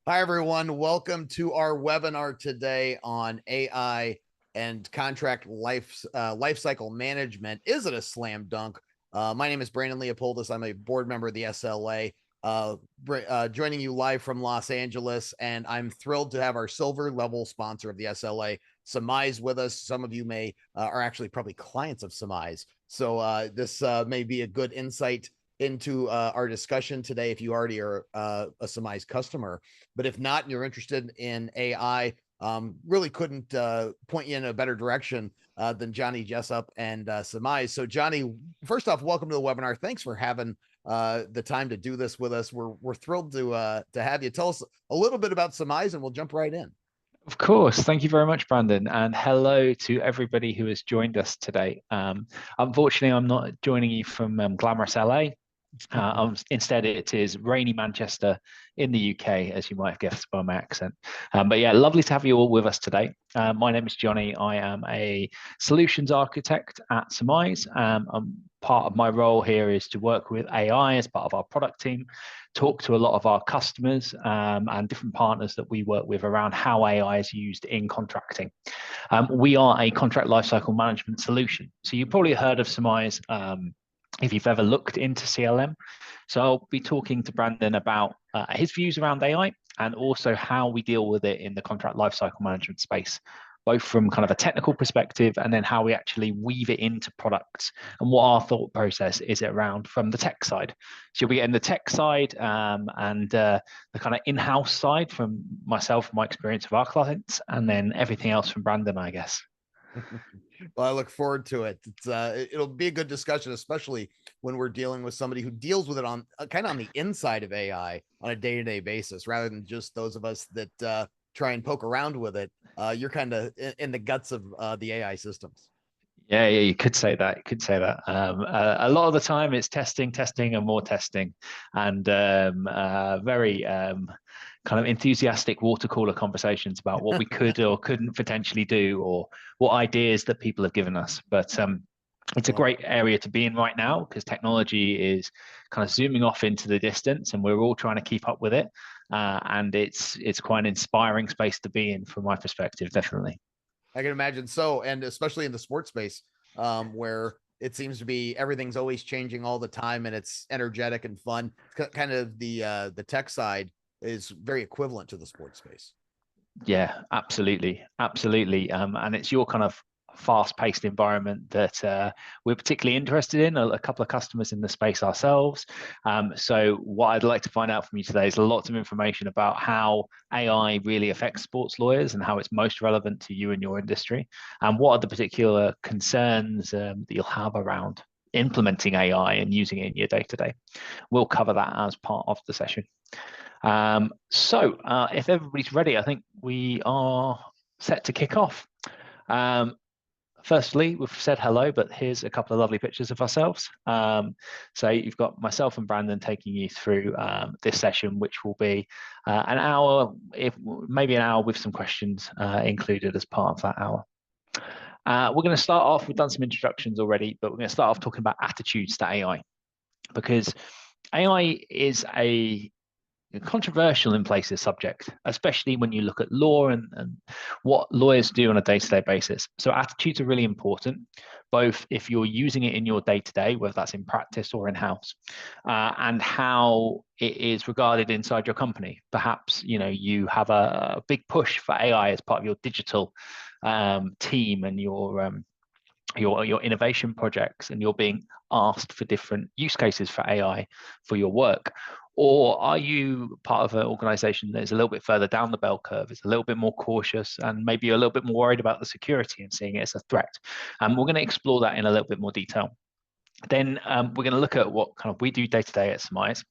Hi, everyone. Welcome to our webinar today on AI and contract lifecycle management. Is it a slam dunk? My name is Brandon Leopoldus. I'm a board member of the SLA, joining you live from Los Angeles, and I'm thrilled to have our silver level sponsor of the SLA, Summize, with us. Some of you may are actually probably clients of Summize, so this may be a good insight into our discussion today if you already are a Summize customer. But if not, and you're interested in AI, really couldn't point you in a better direction than Jonny, Jessop, and Summize. So, Jonny, first off, welcome to the webinar. Thanks for having the time to do this with us. We're thrilled to have you. Tell us a little bit about Summize, and we'll jump right in. Of course. Thank you very much, Brandon. And hello to everybody who has joined us today. Unfortunately, I'm not joining you from glamorous LA. Instead, it is rainy Manchester in the UK, as you might have guessed by my accent. But yeah, lovely to have you all with us today. My name is Jonny. I am a solutions architect at Summize. Part of my role here is to work with AI as part of our product team, talk to a lot of our customers and different partners that we work with around how AI is used in contracting. We are a contract lifecycle management solution. So you probably heard of Summize if you've ever looked into CLM. So I'll be talking to Brandon about his views around AI and also how we deal with it in the contract lifecycle management space, both from kind of a technical perspective and then how we actually weave it into products and what our thought process is around from the tech side. So we get in the tech side and the kind of in-house side from myself, my experience of our clients, and then everything else from Brandon, I guess. Well, I look forward to it. It'll be a good discussion, especially when we're dealing with somebody who deals with it on kind of on the inside of AI on a day-to-day basis, rather than just those of us that try and poke around with it. You're kind of in the guts of the AI systems. Yeah, you could say that. You could say that. A lot of the time, it's testing, testing, and more testing, and very kind of enthusiastic water cooler conversations about what we could or couldn't potentially do, or what ideas that people have given us. But it's a great area to be in right now because technology is kind of zooming off into the distance, and we're all trying to keep up with it. And it's quite an inspiring space to be in, from my perspective, definitely. I can imagine so, and especially in the sports space, where it seems to be everything's always changing all the time, and it's energetic and fun. Kind of the tech side is very equivalent to the sports space. Yeah, absolutely, absolutely. And it's your kind of fast-paced environment that we're particularly interested in. A couple of customers in the space ourselves. So what I'd like to find out from you today is lots of information about how AI really affects sports lawyers and how it's most relevant to you and your industry, and what are the particular concerns that you'll have around implementing AI and using it in your day-to-day. We'll cover that as part of the session. If everybody's ready, I think we are set to kick off. Firstly, we've said hello, but here's a couple of lovely pictures of ourselves. So you've got myself and Brandon taking you through this session, which will be an hour, maybe an hour with some questions included as part of that hour. We're going to start off, we've done some introductions already, but we're going to start off talking about attitudes to AI, because AI is a controversial in places subject, especially when you look at law and what lawyers do on a day-to-day basis. So attitudes are really important, both if you're using it in your day-to-day, whether that's in practice or in-house, and how it is regarded inside your company. Perhaps you have a big push for AI as part of your digital team and your innovation projects, and you're being asked for different use cases for AI for your work. Or are you part of an organization that is a little bit further down the bell curve, is a little bit more cautious, and maybe you're a little bit more worried about the security and seeing it as a threat? We're going to explore that in a little bit more detail. Then we're going to look at what kind of we do day to day at Summize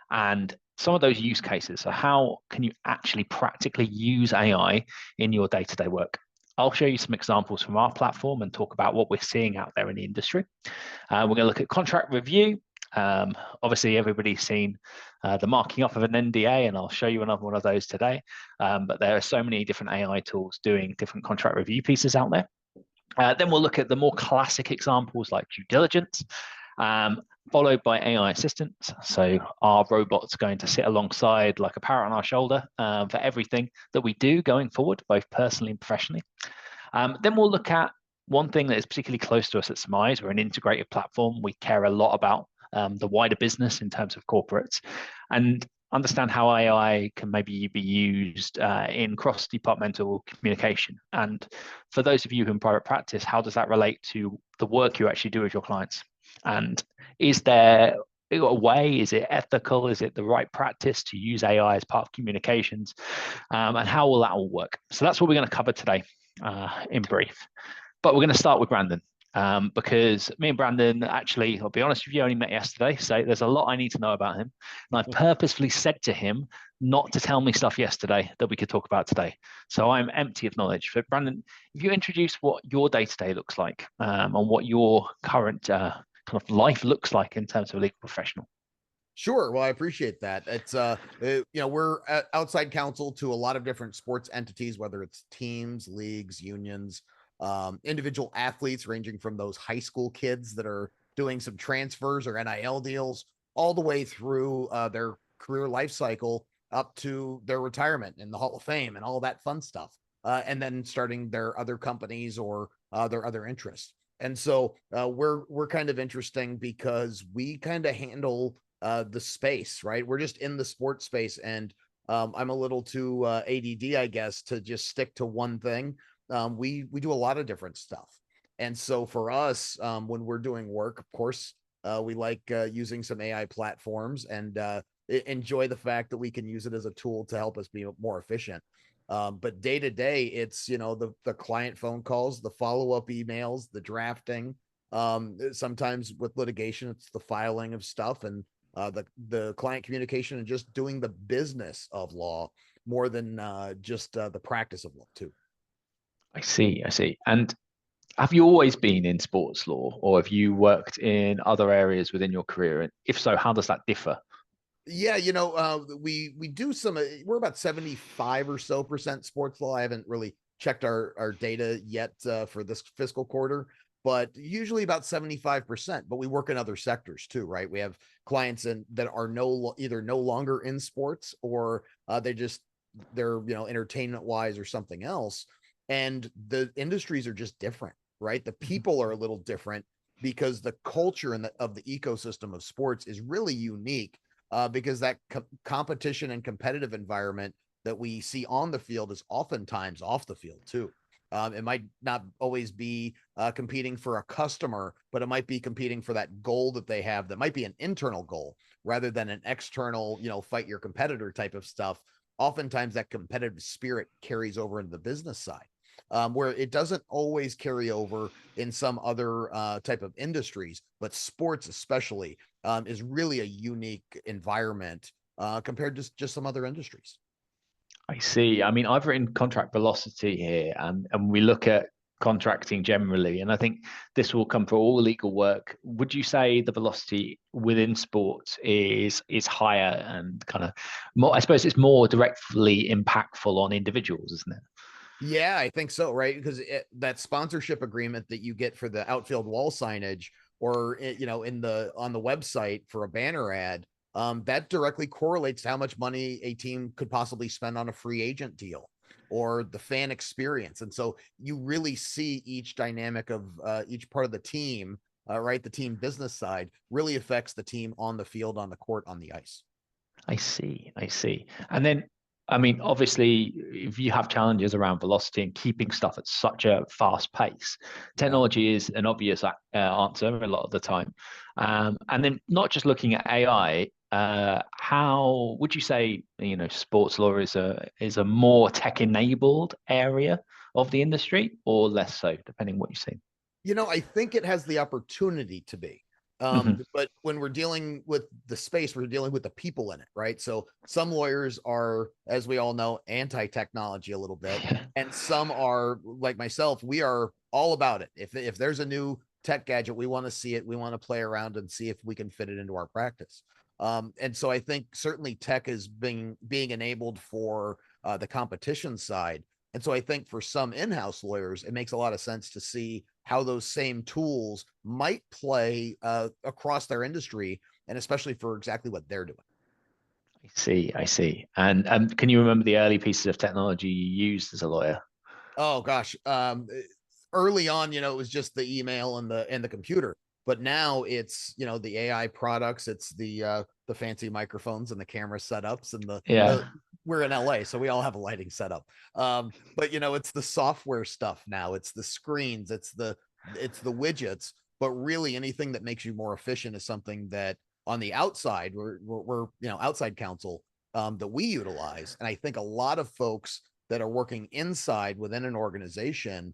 and some of those use cases. So how can you actually practically use AI in your day-to-day work? I'll show you some examples from our platform and talk about what we're seeing out there in the industry. We're going to look at contract review. Obviously, everybody's seen the marking up of an NDA, and I'll show you another one of those today. But there are so many different AI tools doing different contract review pieces out there. Then we'll look at the more classic examples like due diligence. followed by AI assistants. So our robot's going to sit alongside like a parrot on our shoulder for everything that we do going forward, both personally and professionally. Then we'll look at one thing that is particularly close to us at Summize. We're an integrated platform. We care a lot about the wider business in terms of corporates, and understand how AI can maybe be used in cross-departmental communication. And for those of you who in private practice, how does that relate to the work you actually do with your clients? And is there a way, is it ethical? Is it the right practice to use AI as part of communications? And how will that all work? So that's what we're going to cover today in brief. But we're going to start with Brandon. Because me and Brandon, actually, I'll be honest with you, only met yesterday. So there's a lot I need to know about him. And I've purposefully said to him not to tell me stuff yesterday that we could talk about today. So I'm empty of knowledge. But Brandon, if you introduce what your day-to-day looks like and what your current kind of life looks like in terms of a legal professional. Sure. Well, I appreciate that. It's we're outside counsel to a lot of different sports entities, whether it's teams, leagues, unions, individual athletes, ranging from those high school kids that are doing some transfers or NIL deals, all the way through their career life cycle up to their retirement in the Hall of Fame and all that fun stuff, and then starting their other companies or their other interests. And so we're kind of interesting because we kind of handle the space, right? We're just in the sports space, and I'm a little too ADD, I guess, to just stick to one thing. We do a lot of different stuff, and so for us, when we're doing work, of course, we like using some AI platforms and enjoy the fact that we can use it as a tool to help us be more efficient. But day to day, it's the client phone calls, the follow up emails, the drafting. Sometimes with litigation, it's the filing of stuff and the client communication and just doing the business of law more than just the practice of law too. I see. And have you always been in sports law, or have you worked in other areas within your career? And if so, how does that differ? Yeah, we do some. We're about 75 or so percent sports law. I haven't really checked our data yet for this fiscal quarter, but usually about 75%. But we work in other sectors too, right? We have clients that are either no longer in sports or they're entertainment wise or something else, and the industries are just different, right? The people are a little different because the culture of the ecosystem of sports is really unique. Because that competition and competitive environment that we see on the field is oftentimes off the field too. It might not always be competing for a customer, but it might be competing for that goal that they have that might be an internal goal rather than an external, fight your competitor type of stuff. Oftentimes that competitive spirit carries over into the business side. Where it doesn't always carry over in some other type of industries, but sports especially is really a unique environment compared to just some other industries. I see. I mean, I've written contract velocity here, and we look at contracting generally, and I think this will come for all legal work. Would you say the velocity within sports is higher and kind of more? I suppose it's more directly impactful on individuals, isn't it? Yeah, I think so, right? Because that sponsorship agreement that you get for the outfield wall signage, or on the website for a banner ad, that directly correlates to how much money a team could possibly spend on a free agent deal or the fan experience. And so you really see each dynamic of each part of the team, right? The team business side really affects the team on the field, on the court, on the ice. I see. And then, I mean, obviously, if you have challenges around velocity and keeping stuff at such a fast pace, Yeah. technology is an obvious answer a lot of the time. And then, not just looking at AI, how would you say, sports law is a more tech-enabled area of the industry, or less so, depending what you see? I think it has the opportunity to be. Mhm. But when we're dealing with the space, we're dealing with the people in it, right? So some lawyers are, as we all know, anti-technology a little bit, and some are like myself. We are all about it. If there's a new tech gadget, we want to see it. We want to play around and see if we can fit it into our practice. And so I think certainly tech is being enabled for the competition side. And so I think for some in-house lawyers, it makes a lot of sense to see how those same tools might play across their industry, and especially for exactly what they're doing. I see, I see. And can you remember the early pieces of technology you used as a lawyer? Oh gosh, early on, it was just the email and the computer, but now it's the AI products, it's the fancy microphones and the camera setups and the Yeah. we're in LA, so we all have a lighting setup. But it's the software stuff now, it's the screens, it's the widgets, but really anything that makes you more efficient is something that on the outside, we're outside counsel that we utilize. And I think a lot of folks that are working inside within an organization,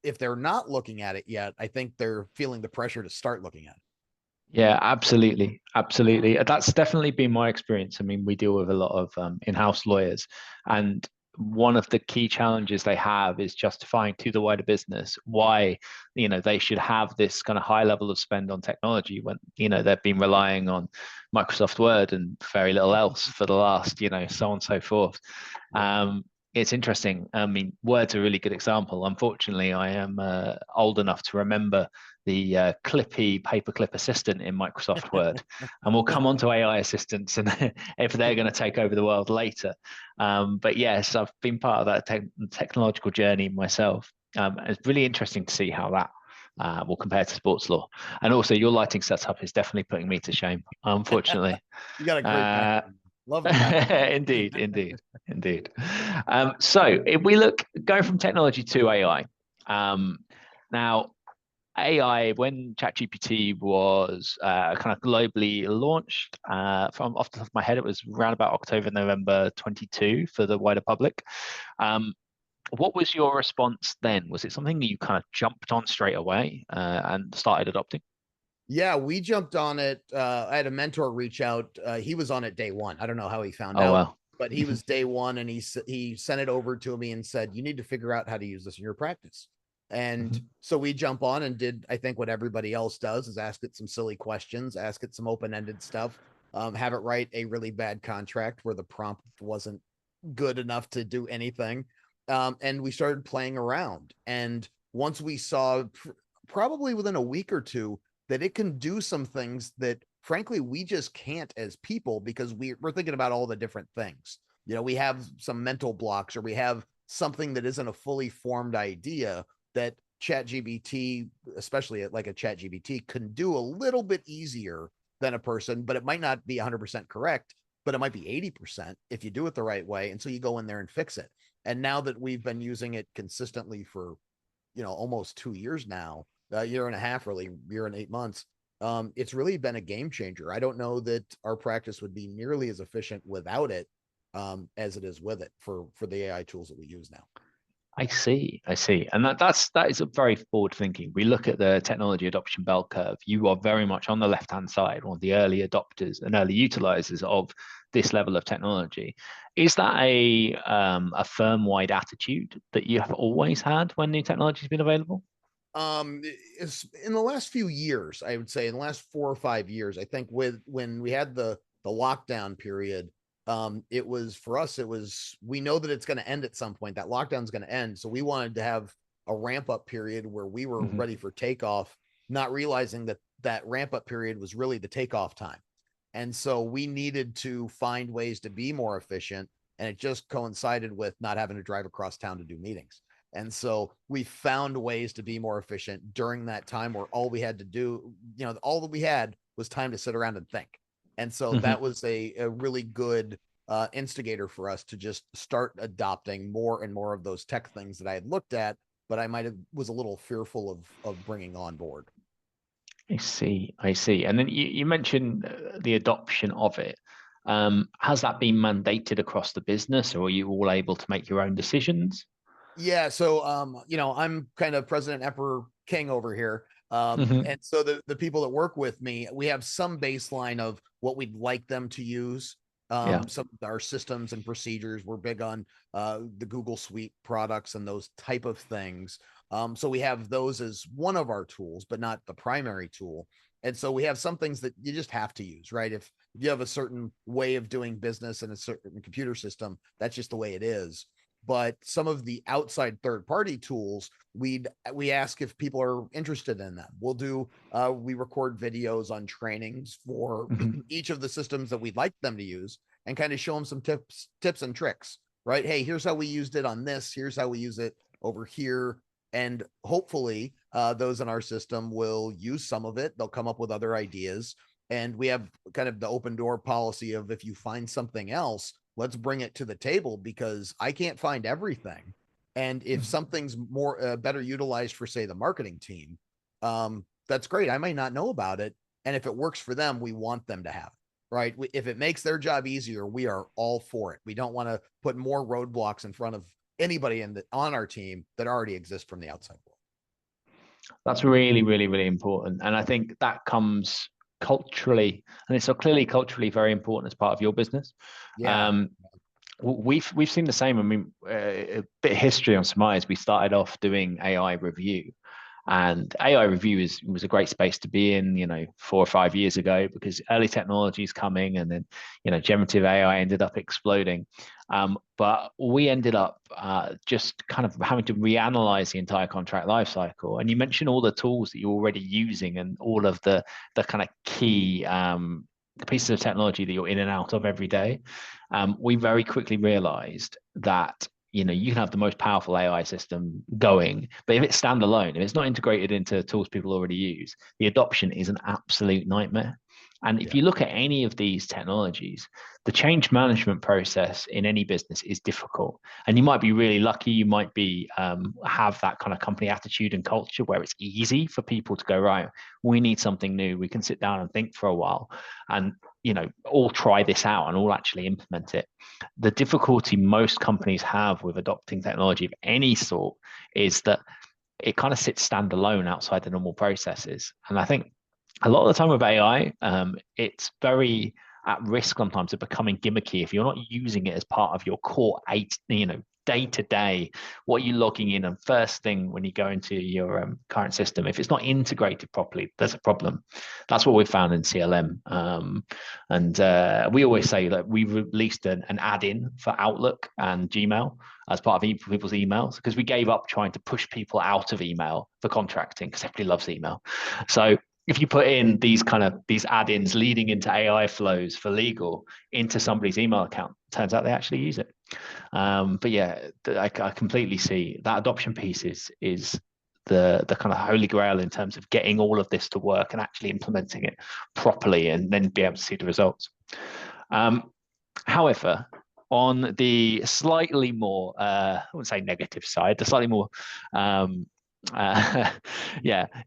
if they're not looking at it yet, I think they're feeling the pressure to start looking at it. Yeah, absolutely. Absolutely. That's definitely been my experience. I mean, we deal with a lot of in-house lawyers, and one of the key challenges they have is justifying to the wider business why, they should have this kind of high level of spend on technology when, they've been relying on Microsoft Word and very little else for the last, so on and so forth. It's interesting. I mean, Word's a really good example. Unfortunately, I am old enough to remember the clippy paperclip assistant in Microsoft Word, and we'll come on to AI assistants and if they're going to take over the world later. But yes, I've been part of that technological journey myself. It's really interesting to see how that will compare to sports law. And also, your lighting setup is definitely putting me to shame, unfortunately. You got a great background. Love the background. Indeed, indeed, indeed. So if we look going from technology to AI, now AI, when ChatGPT was kind of globally launched, from off the top of my head, it was around about October, November 22 for the wider public. What was your response then? Was it something that you kind of jumped on straight away and started adopting? Yeah, we jumped on it. I had a mentor reach out. He was on it day one. I don't know how he found Oh, out, wow. but he was day one, and he sent it over to me and said, "You need to figure out how to use this in your practice." And Mhm. so we jump on and did, I think, what everybody else does, is ask it some silly questions, ask it some open-ended stuff, have it write a really bad contract where the prompt wasn't good enough to do anything. And we started playing around. And once we saw, probably within a week or two, that it can do some things that frankly we just can't as people, because we're thinking about all the different things. We have some mental blocks, or we have something that isn't a fully formed idea that ChatGPT, especially like a ChatGPT, can do a little bit easier than a person, but it might not be 100% correct, but it might be 80% if you do it the right way. And so you go in there and fix it. And now that we've been using it consistently for, almost 2 years now, a year and a half, really, year and 8 months, it's really been a game changer. I don't know that our practice would be nearly as efficient without it, as it is with it for the AI tools that we use now. I see, I see. And that is a very forward thinking. We look at the technology adoption bell curve. You are very much on the left-hand side, one of the early adopters and early utilizers of this level of technology. Is that a firm-wide attitude that you have always had when new technology has been available? It's in the last few years, I would say in the last 4 or 5 years, I think when we had the lockdown period, it was, for us, it was, we know that it's going to end at some point. That lockdown's going to end. So we wanted to have a ramp up period where we were Mhm. ready for takeoff, not realizing that that ramp up period was really the takeoff time. And so we needed to find ways to be more efficient. And it just coincided with not having to drive across town to do meetings. And so we found ways to be more efficient during that time, where all we had to do, all that we had was time to sit around and think. And so Mhm. that was a really good instigator for us to just start adopting more and more of those tech things that I had looked at, but I might have was a little fearful of bringing on board. I see, I see. And then you mentioned the adoption of it. Has that been mandated across the business, or are you all able to make your own decisions? Yeah, so I'm kind of President Emperor King over here. Mhm. And so the people that work with me, we have some baseline of what we'd like them to use. Yeah. Some of our systems and procedures. We're big on the Google Suite products and those type of things. So we have those as one of our tools, but not the primary tool. And so we have some things that you just have to use, right? If you have a certain way of doing business and a certain computer system, that's just the way it is. but some of the outside third-party tools, we ask if people are interested in them. We'll do we record videos on trainings for each of the systems that we'd like them to use, and kind of show them some tips and tricks, right? Hey, here's how we used it on this, here's how we use it over here. And hopefully those in our system will use some of it. They'll come up with other ideas. And we have kind of the open door policy of, if you find something else, let's bring it to the table, because I can't find everything. And if something's more better utilized for, say, the marketing team, that's great. I might not know about it. And if it works for them, we want them to have it, right? If it makes their job easier, we are all for it. We don't want to put more roadblocks in front of anybody on our team that already exists from the outside world. That's really, really, really important. And I think that comes culturally, and it's so clearly culturally very important as part of your business. Yeah. We've seen the same. I mean, a bit of history on Summize. We started off doing AI review, and AI review was a great space to be in, 4 or 5 years ago, because early technology is coming, and then, generative AI ended up exploding. But we ended up just kind of having to reanalyze the entire contract lifecycle. And you mentioned all the tools that you're already using, and all of the kind of key pieces of technology that you're in and out of every day. We very quickly realized that you can have the most powerful AI system going, but if it's standalone, if it's not integrated into tools people already use, the adoption is an absolute nightmare. And if you look at any of these technologies, the change management process in any business is difficult. And you might be really lucky. You might be have that kind of company attitude and culture where it's easy for people to go, right, we need something new. We can sit down and think for a while and, all try this out and all actually implement it. The difficulty most companies have with adopting technology of any sort is that it kind of sits standalone outside the normal processes. And I think a lot of the time with AI, it's very at risk sometimes of becoming gimmicky if you're not using it as part of your core day to day. What are you logging in? And first thing when you go into your current system, if it's not integrated properly, there's a problem. That's what we've found in CLM. And we always say that we released an add-in for Outlook and Gmail as part of people's emails, because we gave up trying to push people out of email for contracting, because everybody loves email. So if you put in these add-ins leading into AI flows for legal into somebody's email account, turns out they actually use it. But yeah, I completely see that adoption piece is the kind of holy grail in terms of getting all of this to work and actually implementing it properly, and then be able to see the results. However, on the slightly more, I wouldn't say negative side, the slightly more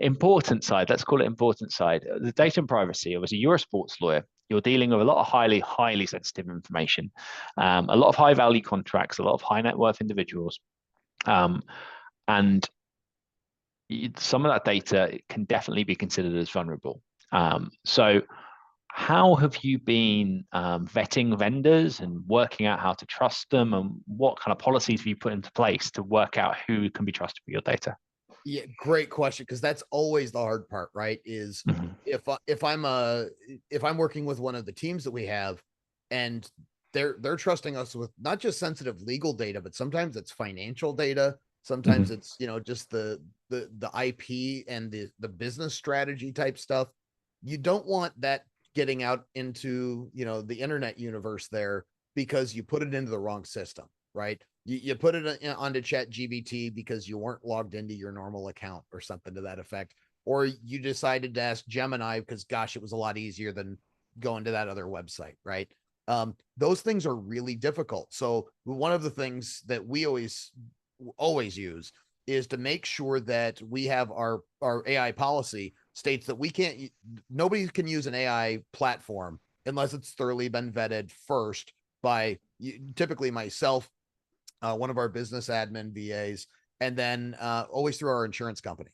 important side, let's call it important side, the data and privacy. Obviously, you're a sports lawyer. You're dealing with a lot of highly sensitive information, a lot of high value contracts, a lot of high net worth individuals, and some of that data can definitely be considered as vulnerable. So how have you been vetting vendors and working out how to trust them, and what kind of policies have you put into place to work out who can be trusted with your data? Yeah, great question, because that's always the hard part, right? Is if I'm working with one of the teams that we have, and they're trusting us with not just sensitive legal data, but sometimes it's financial data, sometimes it's just the IP and the business strategy type stuff. You don't want that getting out into the internet universe there, because you put it into the wrong system, right? You put it onto ChatGPT because you weren't logged into your normal account or something to that effect, or you decided to ask Gemini because, gosh, it was a lot easier than going to that other website, right? Those things are really difficult. So one of the things that we always use is to make sure that we have our AI policy states that nobody can use an AI platform unless it's thoroughly been vetted first by typically myself, one of our business admin VAs, and then always through our insurance company.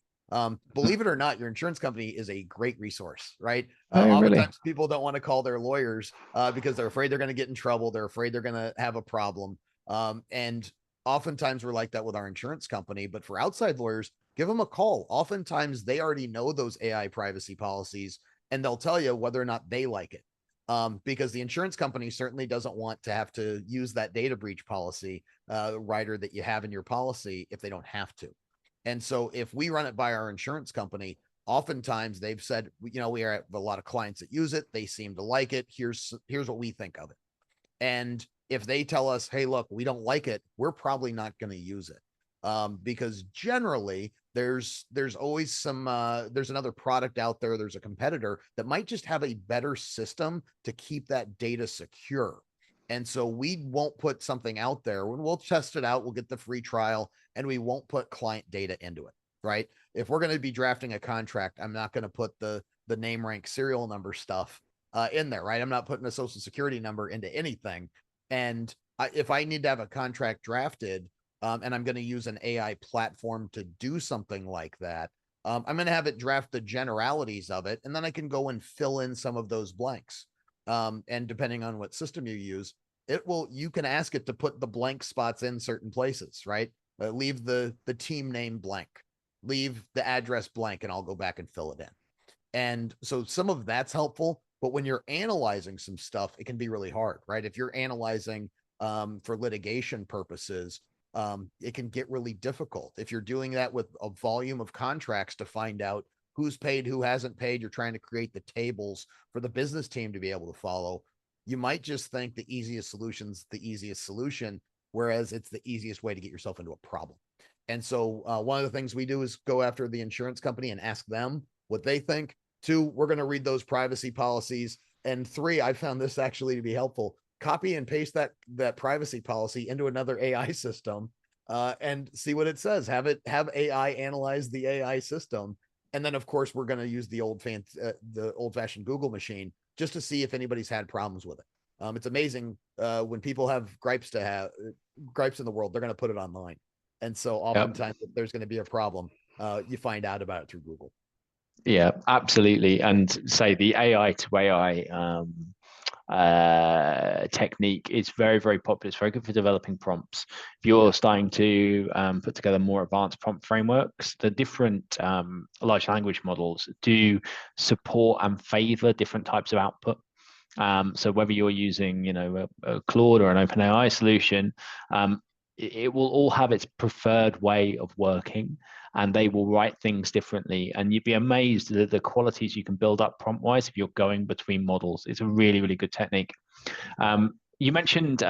Believe it or not, your insurance company is a great resource, right? Oftentimes people don't want to call their lawyers because they're afraid they're going to get in trouble. They're afraid they're going to have a problem. And oftentimes we're like that with our insurance company, but for outside lawyers, give them a call. Oftentimes they already know those AI privacy policies, and they'll tell you whether or not they like it. because the insurance company certainly doesn't want to have to use that data breach policy rider that you have in your policy if they don't have to. And so if we run it by our insurance company, oftentimes they've said, we have a lot of clients that use it. They seem to like it. Here's what we think of it. And if they tell us, hey, look, we don't like it, we're probably not going to use it. Because generally there's always some there's another product out there, there's a competitor that might just have a better system to keep that data secure. And so we won't put something out there when we'll test it out, we'll get the free trial, and we won't put client data into it, right? If we're going to be drafting a contract, I'm not going to put the name, rank, serial number stuff in there, right? I'm not putting a social security number into anything. And if I need to have a contract drafted, and I'm going to use an AI platform to do something like that, I'm going to have it draft the generalities of it, and then I can go and fill in some of those blanks. And depending on what system you use, you can ask it to put the blank spots in certain places, right? Leave the team name blank, leave the address blank, and I'll go back and fill it in. And so some of that's helpful, but when you're analyzing some stuff, it can be really hard, right? If you're analyzing for litigation purposes, it can get really difficult. If you're doing that with a volume of contracts to find out who's paid, who hasn't paid, you're trying to create the tables for the business team to be able to follow. You might just think the easiest solution's the easiest solution, whereas it's the easiest way to get yourself into a problem. And so one of the things we do is go after the insurance company and ask them what they think. 2, we're going to read those privacy policies. And 3, I found this actually to be helpful. Copy and paste that privacy policy into another AI system and see what it says. Have AI analyze the AI system. And then, of course, we're going to use the old-fashioned Google machine just to see if anybody's had problems with it. It's amazing when people have gripes in the world, they're going to put it online. And so oftentimes, if there's going to be a problem, you find out about it through Google. Yeah, absolutely. And say the AI to AI technique is very, very popular. It's very good for developing prompts. If you're starting to put together more advanced prompt frameworks, the different large language models do support and favor different types of output. So whether you're using, a Claude or an OpenAI solution, it will all have its preferred way of working, and they will write things differently. And you'd be amazed at the qualities you can build up prompt-wise if you're going between models. It's a really, really good technique. You mentioned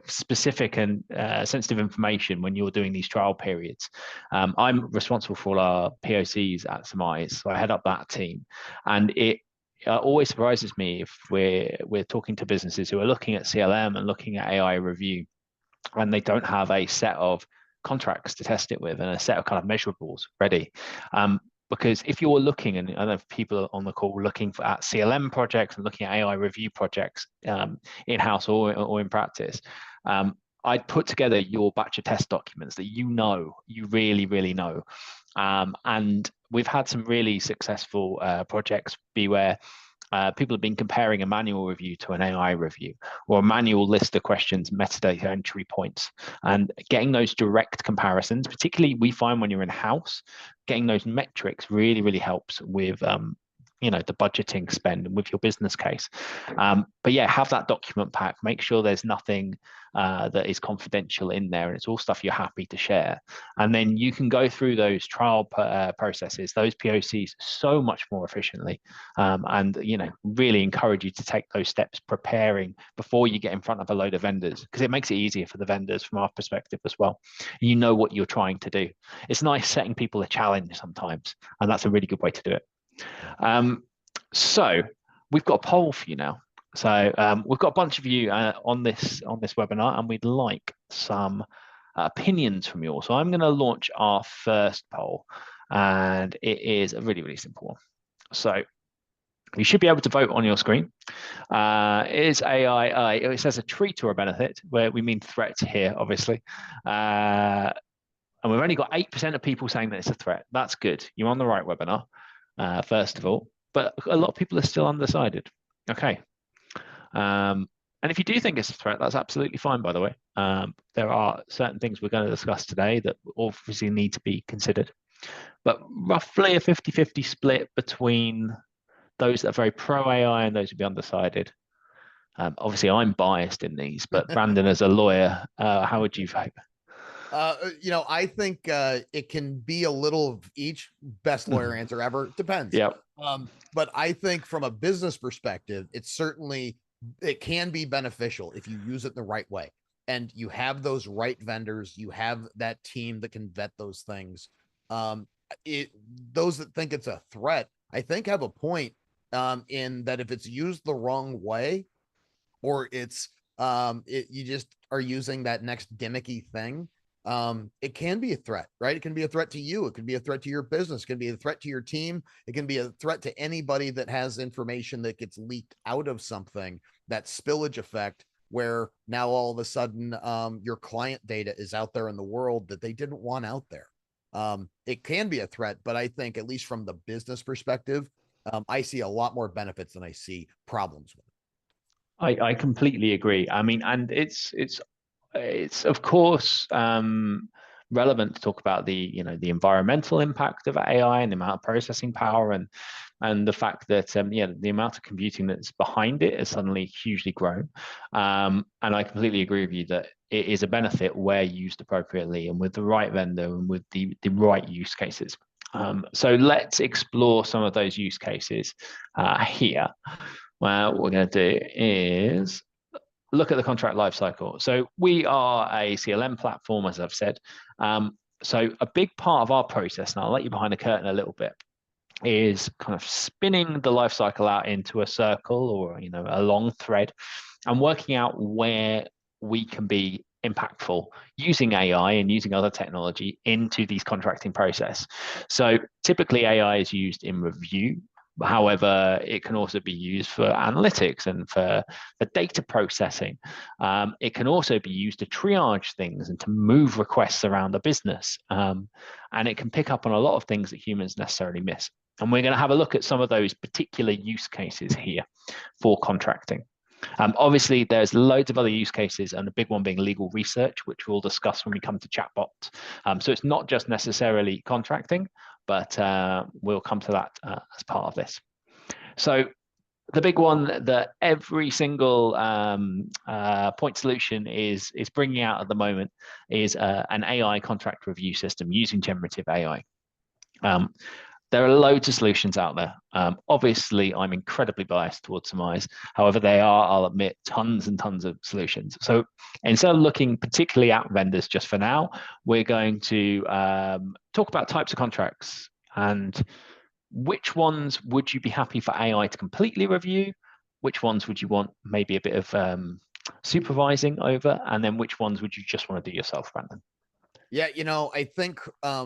specific and sensitive information when you're doing these trial periods. I'm responsible for all our POCs at Summize, so I head up that team. And it always surprises me if we're talking to businesses who are looking at CLM and looking at AI review, and they don't have a set of contracts to test it with and a set of kind of measurables ready. Because if you're looking, and I know people on the call looking at CLM projects and looking at AI review projects in-house or in practice, I'd put together your batch of test documents that you really, really know. And we've had some really successful projects be where people have been comparing a manual review to an AI review, or a manual list of questions, metadata entry points, and getting those direct comparisons. Particularly, we find when you're in-house, getting those metrics really, really helps with the budgeting spend and with your business case. But yeah, have that document pack. Make sure there's nothing that is confidential in there, and it's all stuff you're happy to share. And then you can go through those trial processes, those POCs, so much more efficiently. And really encourage you to take those steps preparing before you get in front of a load of vendors, because it makes it easier for the vendors from our perspective as well. You know what you're trying to do. It's nice setting people a challenge sometimes, and that's a really good way to do it. So we've got a poll for you now. So we've got a bunch of you on this webinar, and we'd like some opinions from you all. So I'm going to launch our first poll, and it is a really, really simple one. So you should be able to vote on your screen. Is AI, it says a treat or a benefit, where we mean threat here, obviously. And we've only got 8% of people saying that it's a threat. That's good. You're on the right webinar. First of all, but a lot of people are still undecided. Okay. And if you do think it's a threat, that's absolutely fine, by the way. There are certain things we're going to discuss today that obviously need to be considered. But roughly a 50-50 split between those that are very pro AI and those would be undecided. Obviously, I'm biased in these, but Brandon, as a lawyer, how would you vote? I think it can be a little of each. Best lawyer answer ever. Depends. Yeah. But I think from a business perspective, it can be beneficial if you use it the right way. And you have those right vendors, you have that team that can vet those things. Those that think it's a threat, I think have a point in that if it's used the wrong way, or you just are using that next gimmicky thing, it can be a threat, right? It can be a threat to you, it can be a threat to your business, it can be a threat to your team, it can be a threat to anybody that has information that gets leaked out of something. That spillage effect, where now all of a sudden your client data is out there in the world that they didn't want out there. It can be a threat, but I think, at least from the business perspective, I see a lot more benefits than I see problems with it. I completely agree. I mean, and it's of course relevant to talk about the the environmental impact of AI and the amount of processing power, and the fact that the amount of computing that's behind it has suddenly hugely grown. And I completely agree with you that it is a benefit where used appropriately and with the right vendor and with the right use cases. So let's explore some of those use cases here. Well, what we're going to do is look at the contract lifecycle. So we are a CLM platform, as I've said. So a big part of our process, and I'll let you behind the curtain a little bit, is kind of spinning the lifecycle out into a circle, or a long thread, and working out where we can be impactful using AI and using other technology into these contracting process. So typically AI is used in review. However, it can also be used for analytics and for data processing. It can also be used to triage things and to move requests around the business. And it can pick up on a lot of things that humans necessarily miss. And we're going to have a look at some of those particular use cases here for contracting. Obviously, there's loads of other use cases, and the big one being legal research, which we'll discuss when we come to chatbot. So it's not just necessarily contracting, but we'll come to that as part of this. So the big one that every single point solution is bringing out at the moment is an AI contract review system using generative AI. There are loads of solutions out there. Obviously, I'm incredibly biased towards Summize. However, they are, I'll admit, tons and tons of solutions. So instead of looking particularly at vendors just for now, we're going to talk about types of contracts and which ones would you be happy for AI to completely review? Which ones would you want maybe a bit of supervising over? And then which ones would you just want to do yourself, Brandon? Yeah, I think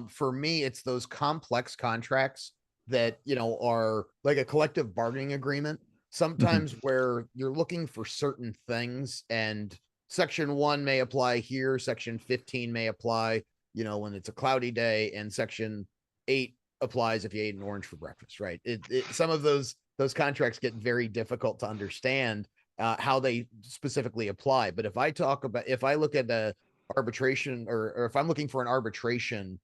for me, it's those complex contracts that, are like a collective bargaining agreement, sometimes where you're looking for certain things, and section 1 may apply here, section 15 may apply, when it's a cloudy day, and section 8 applies if you ate an orange for breakfast, right? Some of those contracts get very difficult to understand how they specifically apply. But if I look at the arbitration, or if I'm looking for an arbitration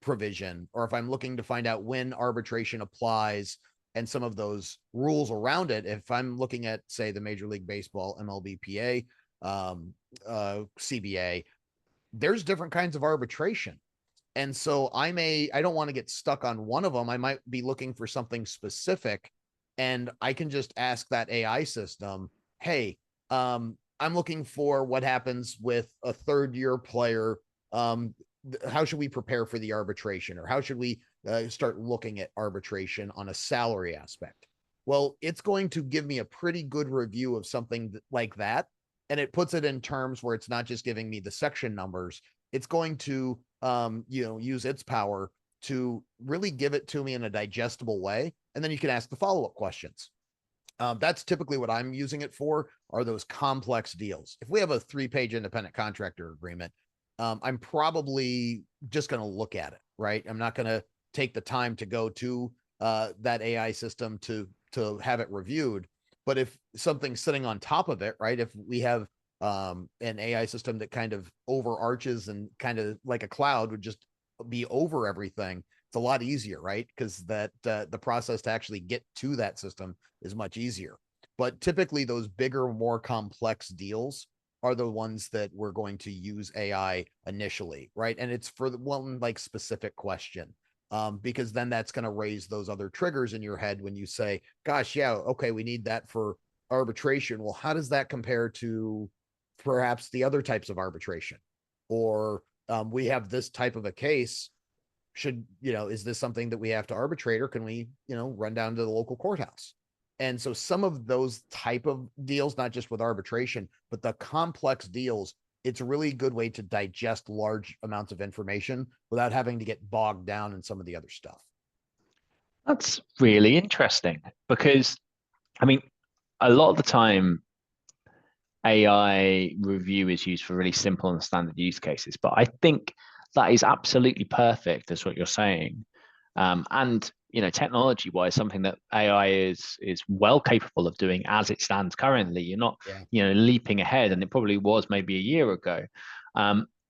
provision, or if I'm looking to find out when arbitration applies and some of those rules around it, if I'm looking at, say, the Major League Baseball, MLBPA, CBA, there's different kinds of arbitration. And so I don't want to get stuck on one of them. I might be looking for something specific, and I can just ask that AI system, hey, I'm looking for what happens with a third-year player. How should we prepare for the arbitration, or how should we start looking at arbitration on a salary aspect? Well, it's going to give me a pretty good review of something like that, and it puts it in terms where it's not just giving me the section numbers. It's going to use its power to really give it to me in a digestible way, and then you can ask the follow-up questions. That's typically what I'm using it for, are those complex deals. If we have a 3-page independent contractor agreement, I'm probably just going to look at it, right? I'm not going to take the time to go to that AI system to have it reviewed. But if something's sitting on top of it, right? If we have an AI system that kind of overarches and kind of like a cloud would just be over everything, It's a lot easier, right? Because that the process to actually get to that system is much easier. But typically those bigger, more complex deals are the ones that we're going to use AI initially, right? And it's for the one like specific question. Because then that's going to raise those other triggers in your head when you say, gosh, yeah, okay, we need that for arbitration. Well, how does that compare to perhaps the other types of arbitration? Or we have this type of a case. Should, is this something that we have to arbitrate, or can we, run down to the local courthouse? And so some of those type of deals, not just with arbitration, but the complex deals, it's a really good way to digest large amounts of information without having to get bogged down in some of the other stuff. That's really interesting because, I mean, a lot of the time, AI review is used for really simple and standard use cases, but I think that is absolutely perfect, as what you're saying. And technology-wise, something that AI is well capable of doing as it stands currently. You're not, leaping ahead, and it probably was maybe a year ago.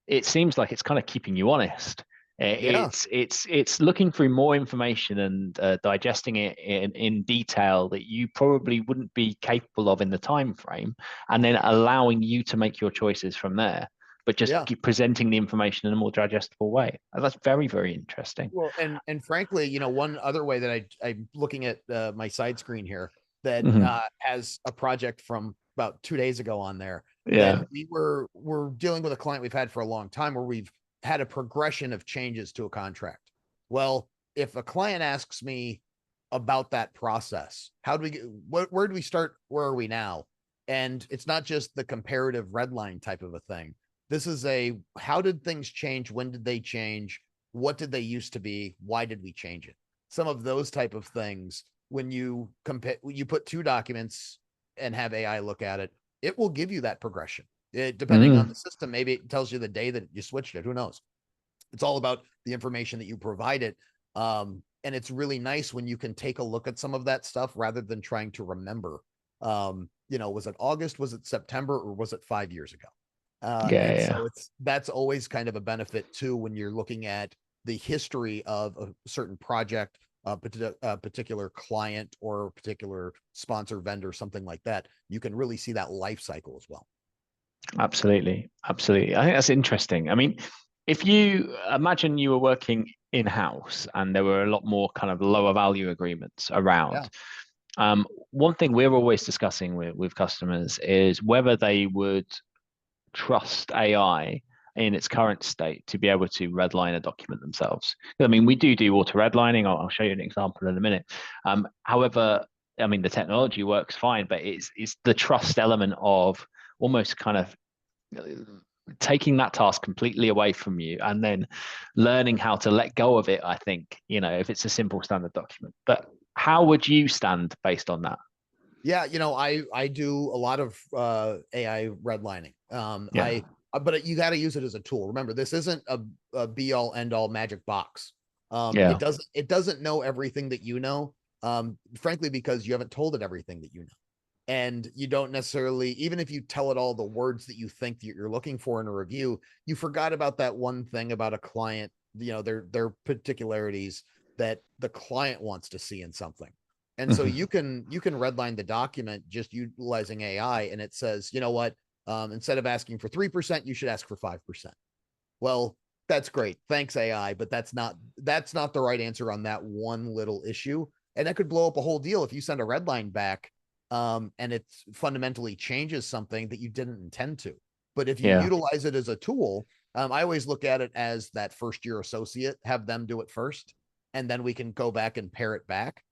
It seems like it's kind of keeping you honest. Yeah. It's looking through more information and digesting it in detail that you probably wouldn't be capable of in the time frame, and then allowing you to make your choices from there, but just keep presenting the information in a more digestible way. That's very, very interesting. Well, and frankly, one other way that I'm looking at my side screen here that has a project from about 2 days ago on there Yeah. that we're dealing with a client we've had for a long time, where we've had a progression of changes to a contract. Well, if a client asks me about that process, how do we get, where do we start? Where are we now? And it's not just the comparative red line type of a thing. This is how did things change? When did they change? What did they used to be? Why did we change it? Some of those type of things, when you compare, you put two documents and have AI look at it, it will give you that progression. Depending on the system, maybe it tells you the day that you switched it. Who knows? It's all about the information that you provide it. And it's really nice when you can take a look at some of that stuff rather than trying to remember. Was it August? Was it September? Or was it 5 years ago? And so that's always kind of a benefit too when you're looking at the history of a certain project, a particular client or a particular sponsor, vendor, something like that. You can really see that life cycle as well. Absolutely. Absolutely. I think that's interesting. I mean, if you imagine you were working in-house and there were a lot more kind of lower value agreements around, one thing we're always discussing with customers is whether they would trust AI in its current state to be able to redline a document themselves. I mean, we do auto redlining. I'll show you an example in a minute. However, I mean, the technology works fine, but it's the trust element of almost kind of taking that task completely away from you and then learning how to let go of it. I think, if it's a simple standard document. But how would you stand based on that? Yeah, I do a lot of AI redlining. But you got to use it as a tool. Remember, this isn't a be all end all magic box. It doesn't know everything that you know. Frankly, because you haven't told it everything that you know. And you don't necessarily, even if you tell it all the words that you think that you're looking for in a review, you forgot about that one thing about a client, their particularities that the client wants to see in something. And so you can redline the document just utilizing AI, and it says, you know what, instead of asking for 3%, you should ask for 5%. Well, that's great. Thanks, AI, but that's not the right answer on that one little issue. And that could blow up a whole deal if you send a red line back and it fundamentally changes something that you didn't intend to. But if you utilize it as a tool, I always look at it as that first year associate, have them do it first, and then we can go back and pare it back.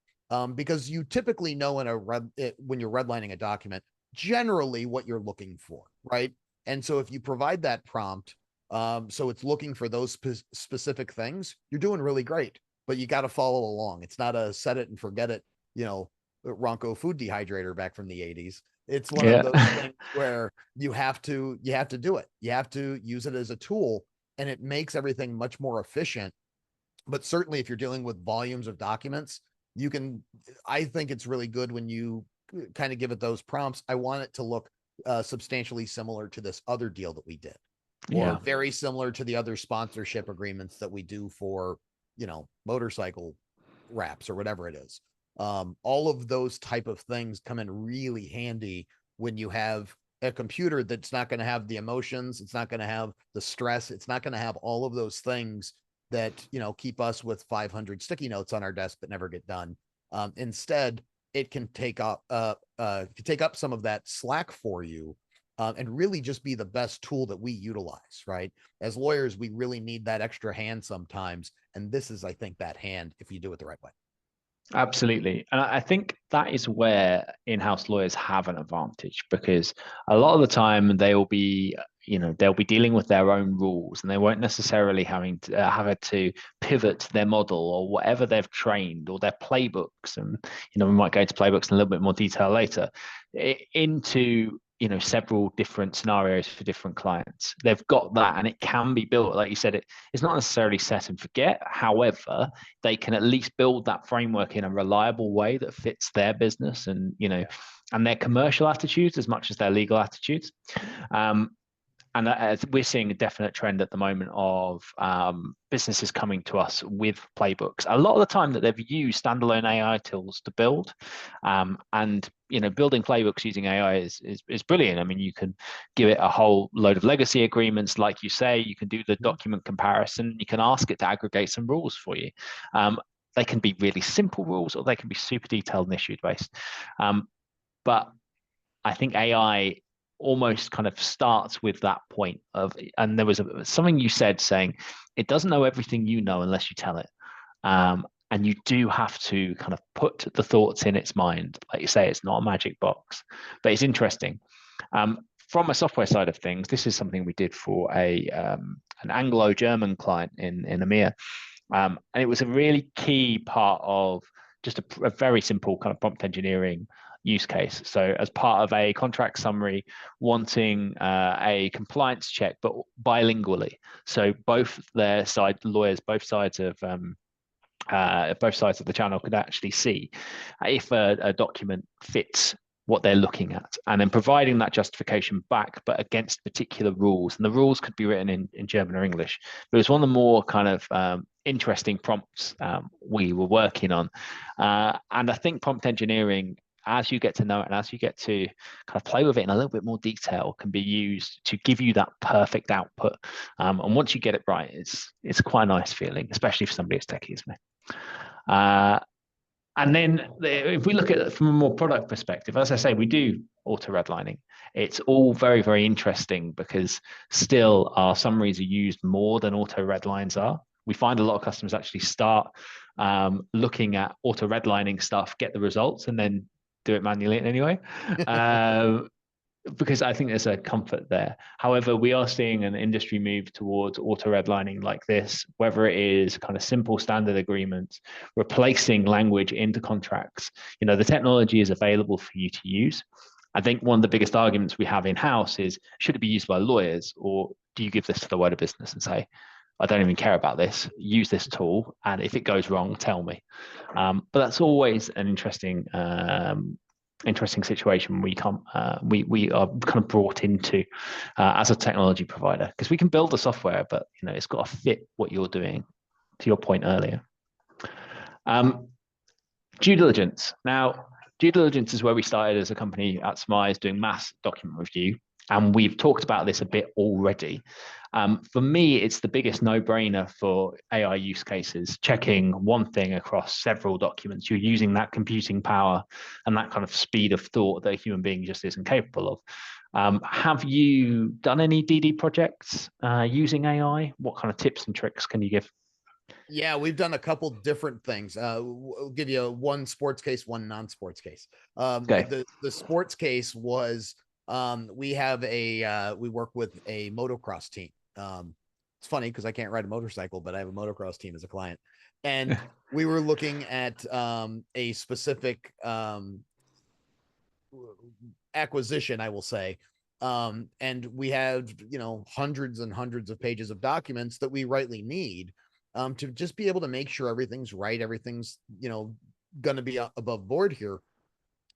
Because you typically know when you're redlining a document, generally what you're looking for, right? And so if you provide that prompt, so it's looking for those specific things, you're doing really great. But you got to follow along. It's not a set it and forget it, Ronco food dehydrator back from the 80s. It's one of those things where you have to do it. You have to use it as a tool, and it makes everything much more efficient. But certainly if you're dealing with volumes of documents, I think it's really good when you kind of give it those prompts. I want it to look substantially similar to this other deal that we did, or very similar to the other sponsorship agreements that we do for motorcycle wraps or whatever it is. All of those type of things come in really handy when you have a computer that's not going to have the emotions, it's not going to have the stress, it's not going to have all of those things that keep us with 500 sticky notes on our desk that never get done. Instead, it can take up some of that slack for you, and really just be the best tool that we utilize, right? As lawyers, we really need that extra hand sometimes, and this is, I think, that hand if you do it the right way. Absolutely. And I think that is where in-house lawyers have an advantage, because a lot of the time they'll be dealing with their own rules, and they won't necessarily having to have to pivot their model or whatever they've trained or their playbooks. And, we might go into playbooks in a little bit more detail later, into several different scenarios for different clients. They've got that, and it can be built, like you said, it's not necessarily set and forget. However, they can at least build that framework in a reliable way that fits their business and and their commercial attitudes as much as their legal attitudes. And as we're seeing a definite trend at the moment of businesses coming to us with playbooks. A lot of the time that they've used standalone AI tools to build, and building playbooks using AI is brilliant. I mean, you can give it a whole load of legacy agreements, like you say. You can do the document comparison. You can ask it to aggregate some rules for you. They can be really simple rules, or they can be super detailed and issue based. But I think AI almost kind of starts with that point of, and there was something you said saying it doesn't know everything you know unless you tell it. And you do have to kind of put the thoughts in its mind. Like you say, it's not a magic box, but it's interesting. From a software side of things, this is something we did for an Anglo-German client in EMEA. And it was a really key part of just a very simple kind of prompt engineering use case. So as part of a contract summary, wanting a compliance check, but bilingually. So both their side lawyers, both sides of the channel could actually see if a document fits what they're looking at, and then providing that justification back, but against particular rules. And the rules could be written in German or English. But it was one of the more kind of interesting prompts we were working on. And I think prompt engineering, as you get to know it and as you get to kind of play with it in a little bit more detail, can be used to give you that perfect output. And once you get it right, it's quite a nice feeling, especially for somebody as techy as me. And then if we look at it from a more product perspective, as I say, we do auto redlining. It's all very, very interesting, because still our summaries are used more than auto redlines are. We find a lot of customers actually start looking at auto redlining stuff, get the results, and then do it manually anyway, because I think there's a comfort there. However, we are seeing an industry move towards auto redlining like this, whether it is kind of simple standard agreements, replacing language into contracts. The technology is available for you to use. I think one of the biggest arguments we have in-house is, should it be used by lawyers, or do you give this to the wider business and say, I don't even care about this, use this tool, and if it goes wrong, tell me. But that's always an interesting situation we are kind of brought into as a technology provider, because we can build the software, but it's got to fit what you're doing, to your point earlier. Due diligence. Now, due diligence is where we started as a company at Summize, doing mass document review. And we've talked about this a bit already. For me, it's the biggest no-brainer for AI use cases, checking one thing across several documents. You're using that computing power and that kind of speed of thought that a human being just isn't capable of. Have you done any DD projects using AI? What kind of tips and tricks can you give? Yeah, we've done a couple different things. We'll give you one sports case, one non-sports case. Okay. The sports case was, we work with a motocross team. It's funny because I can't ride a motorcycle, but I have a motocross team as a client. And we were looking at a specific acquisition, I will say. And we have, hundreds and hundreds of pages of documents that we rightly need to just be able to make sure everything's right. Everything's, going to be above board here.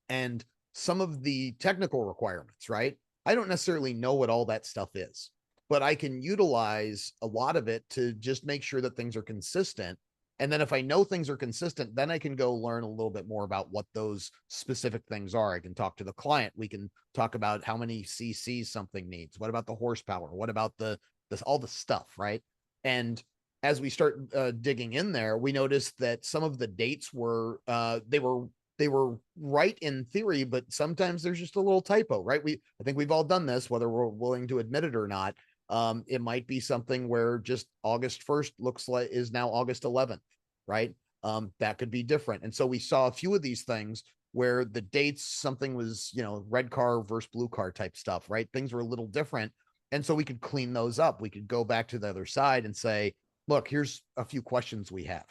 And some of the technical requirements, right? I don't necessarily know what all that stuff is, but I can utilize a lot of it to just make sure that things are consistent. And then if I know things are consistent, then I can go learn a little bit more about what those specific things are. I can talk to the client. We can talk about how many cc's something needs. What about the horsepower? What about all the stuff, right? And as we start digging in there, we noticed that some of the dates were they were right in theory, but sometimes there's just a little typo, right? I think we've all done this, whether we're willing to admit it or not. It might be something where just August 1st looks like is now August 11th, right? That could be different. And so we saw a few of these things where the dates, something was, red car versus blue car type stuff, right? Things were a little different. And so we could clean those up. We could go back to the other side and say, look, here's a few questions we have.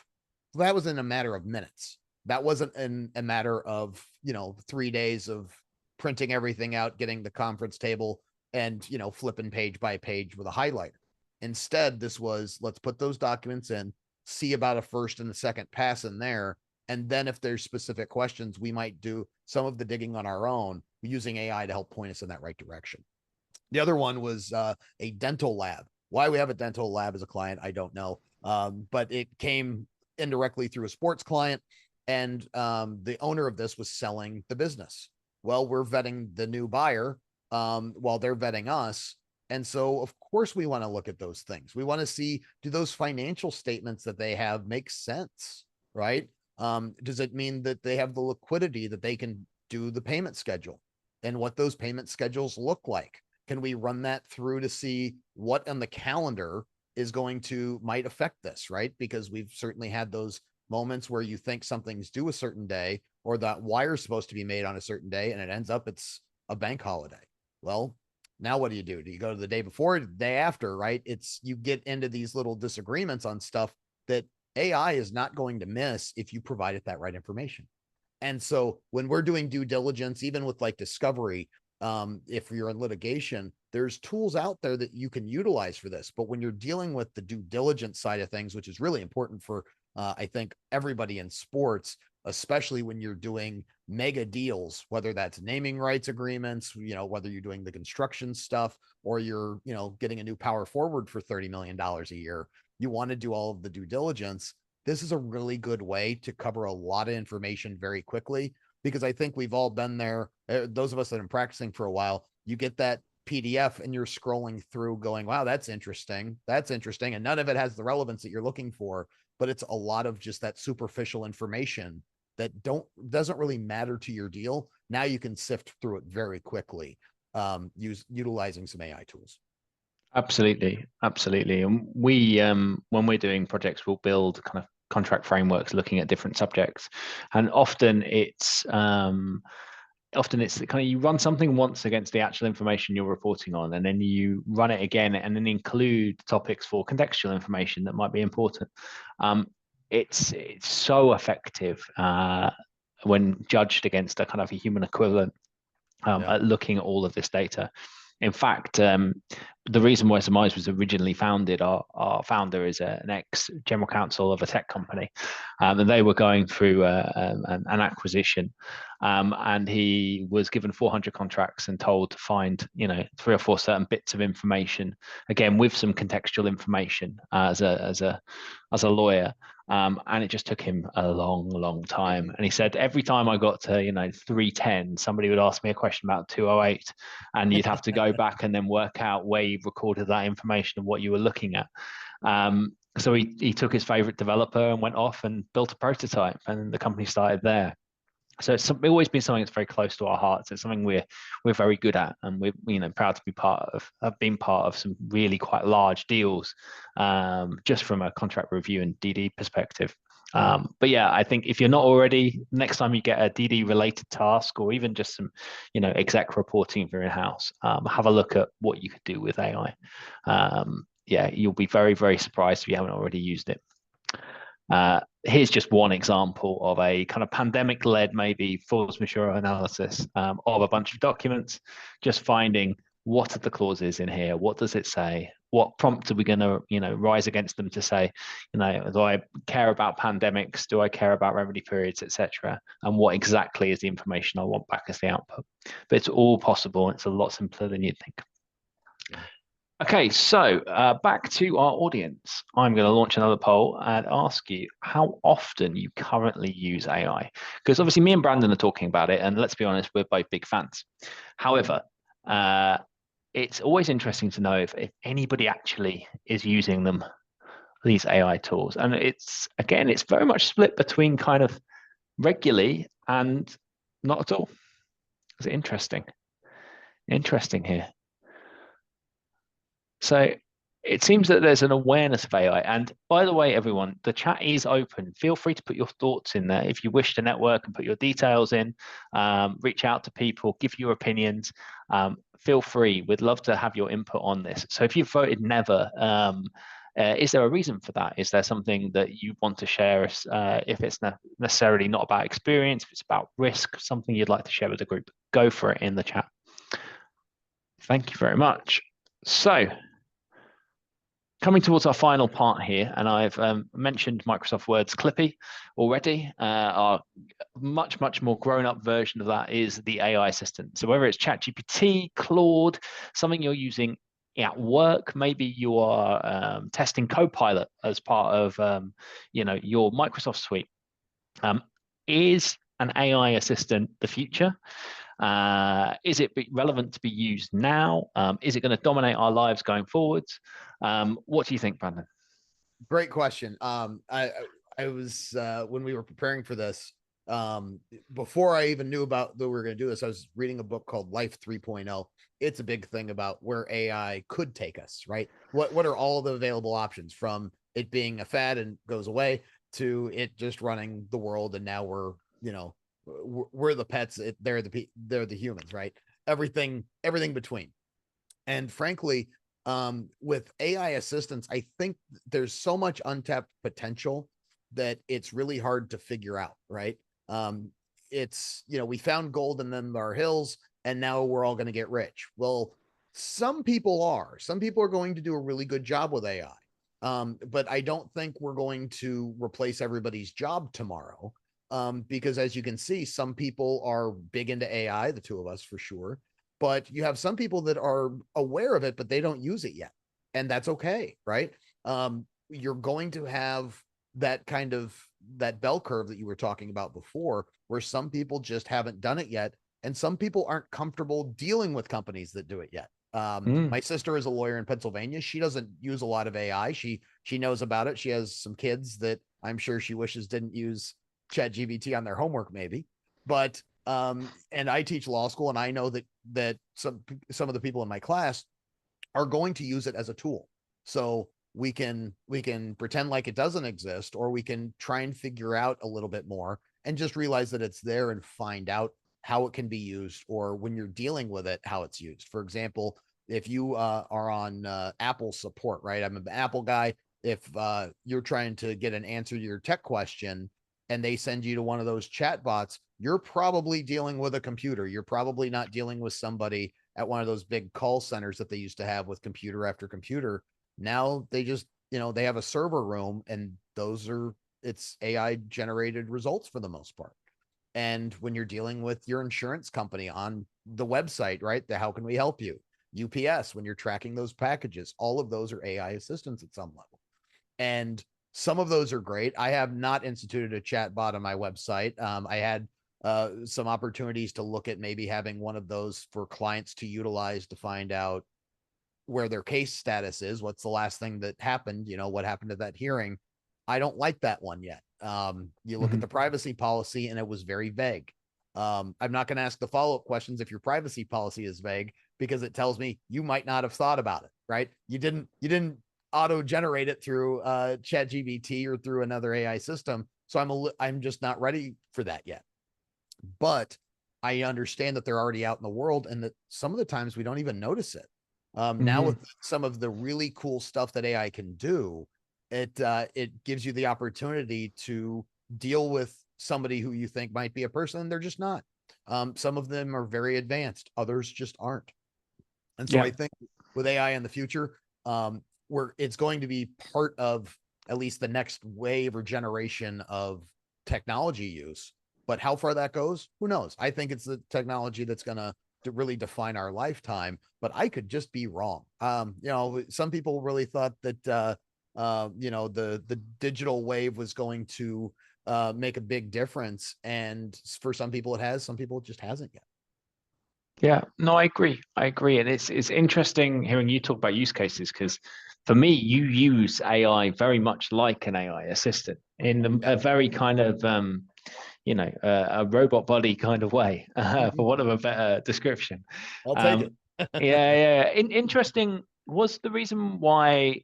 So that was in a matter of minutes. That wasn't in a matter of, 3 days of printing everything out, getting the conference table and, flipping page by page with a highlighter. Instead, this was, let's put those documents in, see about a first and a second pass in there. And then if there's specific questions, we might do some of the digging on our own using AI to help point us in that right direction. The other one was a dental lab. Why we have a dental lab as a client, I don't know. But it came indirectly through a sports client, and the owner of this was selling the business. Well, we're vetting the new buyer while they're vetting us. And so, of course, we want to look at those things. We want to see, do those financial statements that they have make sense, right? Does it mean that they have the liquidity that they can do the payment schedule and what those payment schedules look like? Can we run that through to see what on the calendar is might affect this, right? Because we've certainly had those moments where you think something's due a certain day or that wire's supposed to be made on a certain day and it ends up it's a bank holiday. Well, now what do? Do you go to the day before or the day after, right? You get into these little disagreements on stuff that AI is not going to miss if you provide it that right information. And so when we're doing due diligence, even with like discovery, if you're in litigation, there's tools out there that you can utilize for this. But when you're dealing with the due diligence side of things, which is really important for, I think, everybody in sports, especially when you're doing mega deals, whether that's naming rights agreements, whether you're doing the construction stuff or you're, getting a new power forward for $30 million a year, you want to do all of the due diligence. This is a really good way to cover a lot of information very quickly, because I think we've all been there. Those of us that have been practicing for a while, you get that PDF and you're scrolling through going, wow, that's interesting. That's interesting. And none of it has the relevance that you're looking for, but it's a lot of just that superficial information that doesn't really matter to your deal. Now you can sift through it very quickly, utilizing some AI tools. Absolutely. And we, when we're doing projects, we'll build kind of contract frameworks looking at different subjects, and often it's kind of, you run something once against the actual information you're reporting on, and then you run it again and then include topics for contextual information that might be important. It's so effective when judged against a kind of a human equivalent at looking at all of this data. In fact, the reason why Summize was originally founded, our founder is an ex-general counsel of a tech company, and they were going through an acquisition, and he was given 400 contracts and told to find, 3 or 4 certain bits of information, again with some contextual information as a lawyer. And it just took him a long time. And he said, every time I got to, 310, somebody would ask me a question about 208, and you'd have to go back and then work out where you recorded that information and what you were looking at. So he took his favorite developer and went off and built a prototype, and the company started there. So it's always been something that's very close to our hearts. It's something we're very good at, and we're proud to be have been part of some really quite large deals, just from a contract review and DD perspective. But yeah, I think if you're not already, next time you get a DD related task or even just some, exec reporting if you're in house, have a look at what you could do with AI. Yeah, you'll be very, very surprised if you haven't already used it. Here's just one example of a kind of pandemic-led, maybe force majeure analysis of a bunch of documents, just finding what are the clauses in here, what does it say, what prompt are we going to, rise against them to say, do I care about pandemics, do I care about remedy periods, etc., and what exactly is the information I want back as the output. But it's all possible, and it's a lot simpler than you'd think. Okay, so back to our audience. I'm going to launch another poll and ask you how often you currently use AI. Because obviously me and Brandon are talking about it, and let's be honest, we're both big fans. However, it's always interesting to know if anybody actually is using them, these AI tools. And it's very much split between kind of regularly and not at all. It's interesting. Interesting here. So it seems that there's an awareness of AI. And by the way, everyone, the chat is open. Feel free to put your thoughts in there. If you wish to network and put your details in, reach out to people, give your opinions. Feel free. We'd love to have your input on this. So if you've voted never, is there a reason for that? Is there something that you want to share? If it's necessarily not about experience, if it's about risk, something you'd like to share with the group, go for it in the chat. Thank you very much. So, coming towards our final part here, and I've mentioned Microsoft Word's Clippy already. Our much more grown-up version of that is the AI assistant. So whether it's ChatGPT, Claude, something you're using at work, maybe you are testing Copilot as part of your Microsoft suite. Is an AI assistant the future? Is it relevant to be used now? Is it going to dominate our lives going forwards? What do you think, Brandon? Great question. I was when we were preparing for this, before I even knew about that we were going to do this, I was reading a book called Life 3.0. It's a big thing about where AI could take us, right? What are all the available options, from it being a fad and goes away to it just running the world, and now we're the pets, they're the humans, right? Everything between. And frankly, with AI assistants, I think there's so much untapped potential that it's really hard to figure out, right? It's, we found gold in them our hills, and now we're all going to get rich. Well, some people are going to do a really good job with AI. But I don't think we're going to replace everybody's job tomorrow. Because as you can see, some people are big into AI, the two of us for sure, but you have some people that are aware of it, but they don't use it yet. And that's okay, right? You're going to have that bell curve that you were talking about before, where some people just haven't done it yet. And some people aren't comfortable dealing with companies that do it yet. My sister is a lawyer in Pennsylvania. She doesn't use a lot of AI. She knows about it. She has some kids that I'm sure she wishes didn't use ChatGPT on their homework, maybe. But and I teach law school, and I know that some of the people in my class are going to use it as a tool. So we can pretend like it doesn't exist, or we can try and figure out a little bit more and just realize that it's there and find out how it can be used, or when you're dealing with it, how it's used. For example, if you are on Apple support, right? I'm an Apple guy. If you're trying to get an answer to your tech question, and they send you to one of those chat bots, you're probably dealing with a computer. You're probably not dealing with somebody at one of those big call centers that they used to have with computer after computer. Now they just, they have a server room, and it's AI generated results for the most part. And when you're dealing with your insurance company on the website, right? How can we help you? UPS, when you're tracking those packages, all of those are AI assistants at some level. And some of those are great. I have not instituted a chat bot on my website. I had some opportunities to look at maybe having one of those for clients to utilize to find out where their case status is. What's the last thing that happened? What happened to that hearing? I don't like that one yet. You look at the privacy policy, and it was very vague. I'm not going to ask the follow-up questions if your privacy policy is vague, because it tells me you might not have thought about it, right? You didn't auto-generate it through ChatGPT or through another AI system. So I'm just not ready for that yet. But I understand that they're already out in the world, and that some of the times we don't even notice it. Now with some of the really cool stuff that AI can do, it gives you the opportunity to deal with somebody who you think might be a person, and they're just not. Some of them are very advanced, others just aren't. And so I think with AI in the future, where it's going to be part of at least the next wave or generation of technology use. But how far that goes, who knows? I think it's the technology that's going to to really define our lifetime, but I could just be wrong. Some people really thought that the digital wave was going to make a big difference, and for some people it has, some people it just hasn't yet. Yeah, no, I agree. I agree. And it's interesting hearing you talk about use cases because for me, you use AI very much like an AI assistant in a very kind of a robot body kind of way, for want of a better description. I'll take it. Yeah. Interesting. Was the reason why,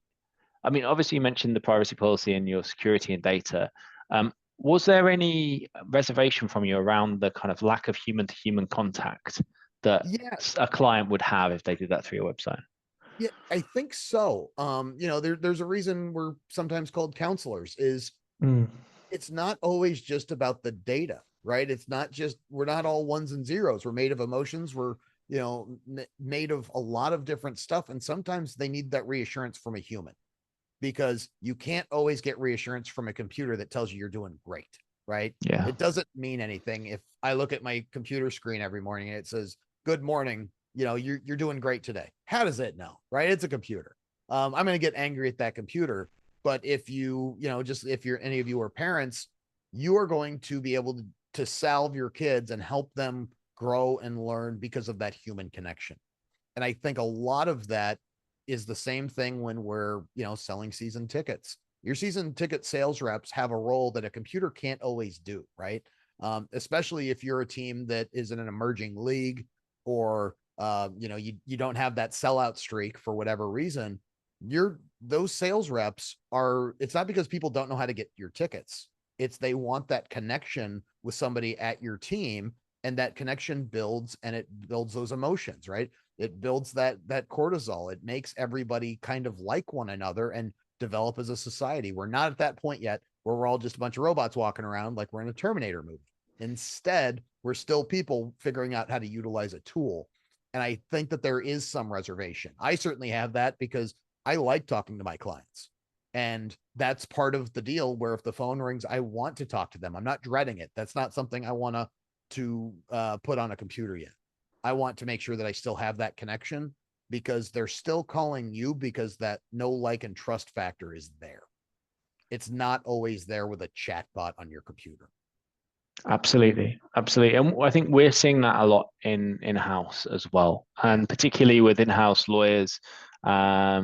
I mean, obviously you mentioned the privacy policy and your security and data. Was there any reservation from you around the kind of lack of human to human contact that Yeah, a client would have if they did that through your website? yeah, I think so. There's a reason we're sometimes called counselors. Is Mm, it's not always just about the data, right? It's not just, we're not all ones and zeros. We're made of emotions. We're, made of a lot of different stuff. And sometimes they need that reassurance from a human, because you can't always get reassurance from a computer that tells you you're doing great, right? yeah. It doesn't mean anything if I look at my computer screen every morning and it says, good morning, you're doing great today. How does it know, right? It's a computer. I'm going to get angry at that computer. But if just if you're any of you are parents, you are going to be able to salve your kids and help them grow and learn because of that human connection. And I think a lot of that is the same thing when we're, selling season tickets. Your season ticket sales reps have a role that a computer can't always do, right? Especially if you're a team that is in an emerging league, or you don't have that sellout streak for whatever reason. Those sales reps are, it's not because people don't know how to get your tickets. It's they want that connection with somebody at your team, and that connection builds, and it builds those emotions, right? It builds that cortisol. It makes everybody kind of like one another and develop as a society. We're not at that point yet where we're all just a bunch of robots walking around like we're in a Terminator movie. Instead, we're still people figuring out how to utilize a tool. And I think that there is some reservation. I certainly have that because I like talking to my clients. And that's part of the deal, where if the phone rings, I want to talk to them. I'm not dreading it. That's not something I want to put on a computer yet. I want to make sure that I still have that connection, because they're still calling you because that know, like, and trust factor is there. It's not always there with a chat bot on your computer. Absolutely, absolutely, and I think we're seeing that a lot in-house as well, Yeah. and particularly with in-house lawyers. I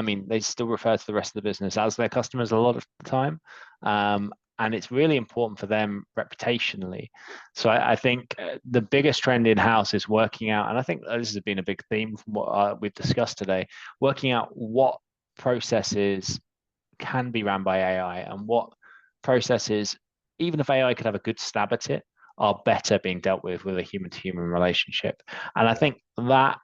mean, they still refer to the rest of the business as their customers a lot of the time, and it's really important for them reputationally. So I think the biggest trend in-house is working out, and I think this has been a big theme from what we've discussed today, working out what processes can be ran by AI and what processes, even if AI could have a good stab at it, are better being dealt with a human to human relationship. And I think that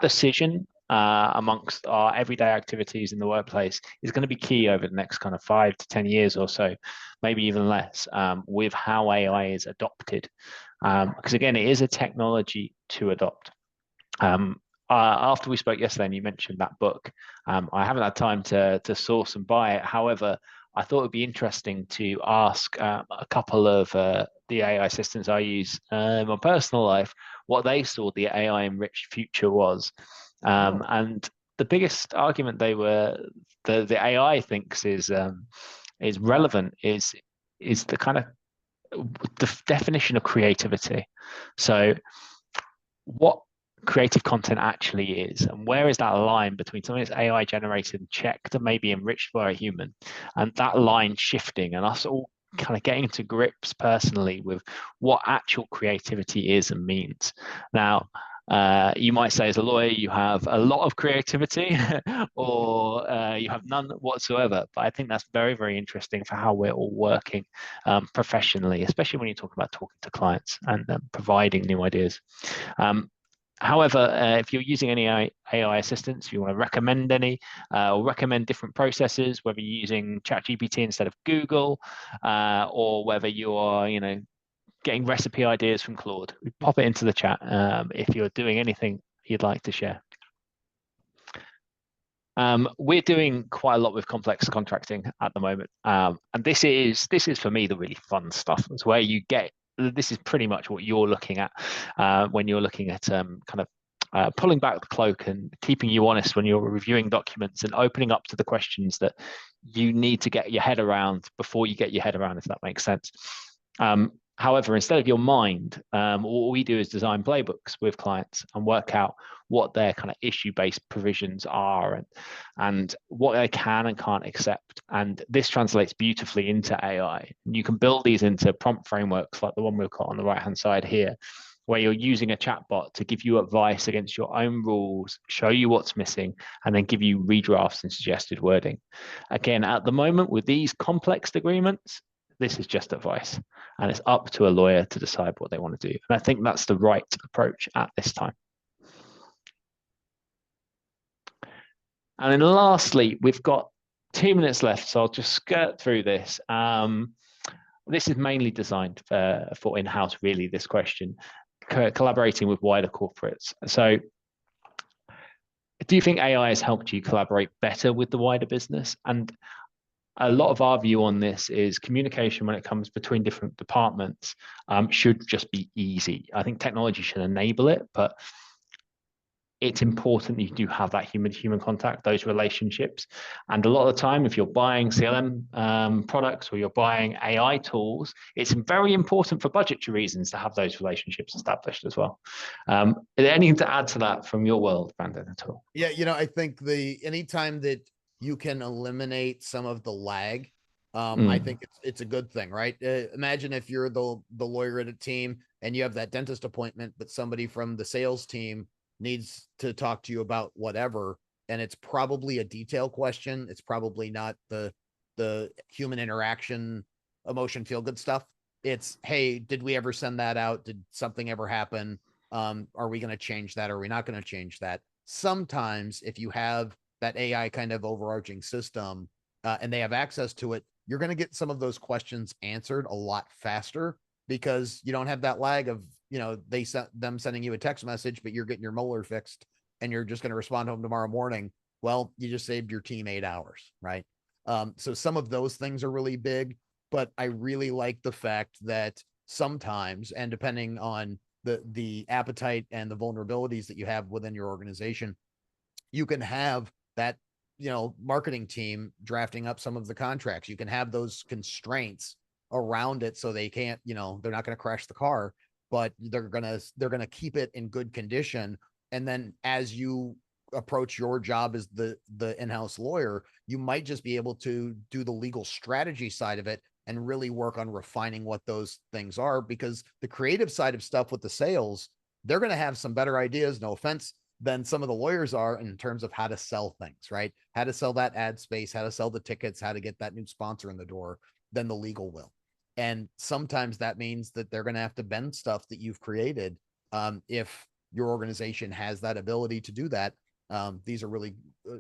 decision amongst our everyday activities in the workplace is going to be key over the next kind of 5 to 10 years or so, maybe even less, with how AI is adopted. Because again, it is a technology to adopt. After we spoke yesterday and you mentioned that book, I haven't had time to source and buy it. However, I thought it'd be interesting to ask a couple of the AI assistants I use in my personal life what they saw the AI enriched future was. And the biggest argument the AI thinks is relevant is the kind of the definition of creativity. So what creative content actually is, and where is that line between something that's AI generated and checked and maybe enriched by a human, and that line shifting, and us all kind of getting to grips personally with what actual creativity is and means. Now, you might say as a lawyer you have a lot of creativity or you have none whatsoever, but I think that's very, very interesting for how we're all working professionally, especially when you talk about talking to clients and providing new ideas. However, if you're using any AI assistants, if you want to recommend any or recommend different processes, whether you're using ChatGPT instead of Google, or whether you are, getting recipe ideas from Claude, pop it into the chat if you're doing anything you'd like to share. We're doing quite a lot with complex contracting at the moment, and this is for me the really fun stuff. It's where you get this is pretty much what you're looking at when you're looking at kind of pulling back the cloak and keeping you honest when you're reviewing documents and opening up to the questions that you need to get your head around before you get your head around, if that makes sense. However, instead of your mind, what we do is design playbooks with clients and work out what their kind of issue-based provisions are and what they can and can't accept. And this translates beautifully into AI. And you can build these into prompt frameworks like the one we've got on the right-hand side here, where you're using a chatbot to give you advice against your own rules, show you what's missing, and then give you redrafts and suggested wording. Again, at the moment, with these complex agreements, this is just advice, and it's up to a lawyer to decide what they want to do. And I think that's the right approach at this time. And then lastly, we've got 2 minutes left, so I'll just skirt through this. This is mainly designed for in-house, really, this question, collaborating with wider corporates. So do you think AI has helped you collaborate better with the wider business? And a lot of our view on this is communication when it comes between different departments should just be easy. I think technology should enable it, but it's important that you do have that human contact, those relationships. And a lot of the time, if you're buying CLM products or you're buying AI tools, it's very important for budgetary reasons to have those relationships established as well. Is there anything to add to that from your world, Brandon, at all? Yeah, I think anytime that you can eliminate some of the lag, I think it's a good thing, right? Imagine if you're the lawyer at a team and you have that dentist appointment, but somebody from the sales team needs to talk to you about whatever, and it's probably a detail question. It's probably not the human interaction, emotion, feel good stuff. It's, hey, did we ever send that out? Did something ever happen? Are we going to change that? Are we not going to change that? Sometimes if you have that AI kind of overarching system and they have access to it, you're going to get some of those questions answered a lot faster because you don't have that lag of, they sent them sending you a text message, but you're getting your molar fixed and you're just going to respond to them tomorrow morning. Well, you just saved your team 8 hours, right? So some of those things are really big, but I really like the fact that sometimes, and depending on the appetite and the vulnerabilities that you have within your organization, you can have that, marketing team drafting up some of the contracts. You can have those constraints around it so they can't, they're not going to crash the car, but they're going to keep it in good condition. And then as you approach your job as the in-house lawyer, you might just be able to do the legal strategy side of it and really work on refining what those things are, because the creative side of stuff with the sales, they're going to have some better ideas, no offense, than some of the lawyers are in terms of how to sell things, right? How to sell that ad space, how to sell the tickets, how to get that new sponsor in the door, than the legal will. And sometimes that means that they're going to have to bend stuff that you've created. If your organization has that ability to do that, these are really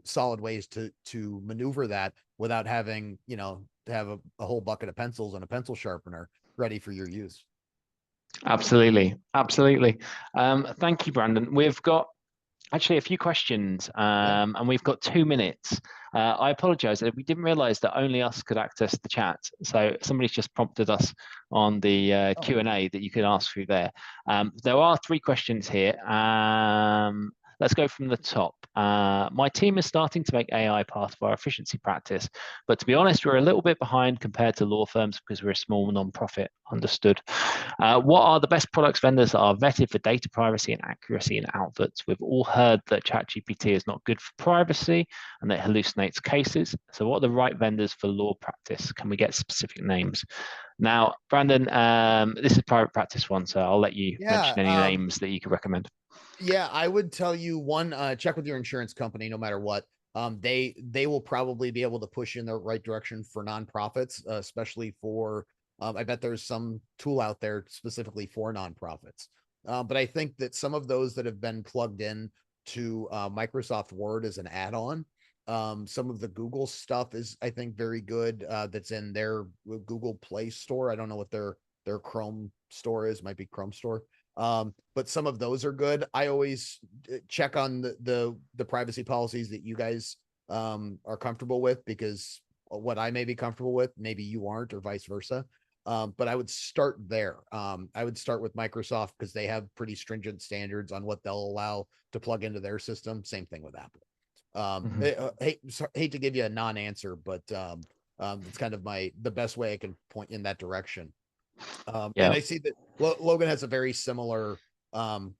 solid ways to maneuver that without having, to have a whole bucket of pencils and a pencil sharpener ready for your use. Absolutely. Thank you, Brandon. We've got actually a few questions, and we've got 2 minutes. I apologize that we didn't realize that only us could access the chat. So somebody's just prompted us on the Q&A that you can ask through there. There are 3 questions here. Let's go from the top. My team is starting to make AI part of our efficiency practice, but to be honest, we're a little bit behind compared to law firms because we're a small non-profit. Understood. What are the best products vendors that are vetted for data privacy and accuracy in outputs? We've all heard that ChatGPT is not good for privacy and that it hallucinates cases. So what are the right vendors for law practice? Can we get specific names? Now, Brandon, this is private practice one, so I'll let you mention any names that you could recommend. Yeah, I would tell you one, check with your insurance company, no matter what. They will probably be able to push you in the right direction for nonprofits, especially for, I bet there's some tool out there specifically for nonprofits. But I think that some of those that have been plugged in to Microsoft Word as an add-on, some of the Google stuff is, I think, very good. That's in their Google Play Store. I don't know what their Chrome store is, might be Chrome Store. But some of those are good. I always check on the privacy policies that you guys are comfortable with, because what I may be comfortable with, maybe you aren't, or vice versa. But I would start there. I would start with Microsoft because they have pretty stringent standards on what they'll allow to plug into their system. Same thing with Apple. Hate to give you a non-answer, but it's kind of the best way I can point in that direction. And I see that Logan has a very similar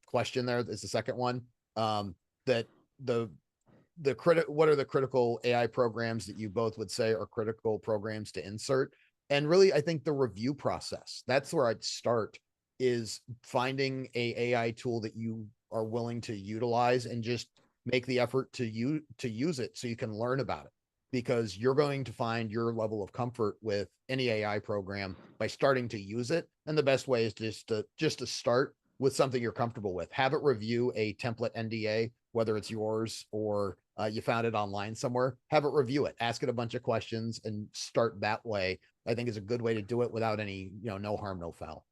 question there. Is the second one that what are the critical AI programs that you both would say are critical programs to insert? And really, I think the review process, that's where I'd start, is finding a AI tool that you are willing to utilize and just make the effort to use it so you can learn about it, because you're going to find your level of comfort with any AI program by starting to use it. And the best way is just to start with something you're comfortable with. Have it review a template NDA, whether it's yours or you found it online somewhere. Have it review it, ask it a bunch of questions, and start that way. I think is a good way to do it without any, no harm, no foul.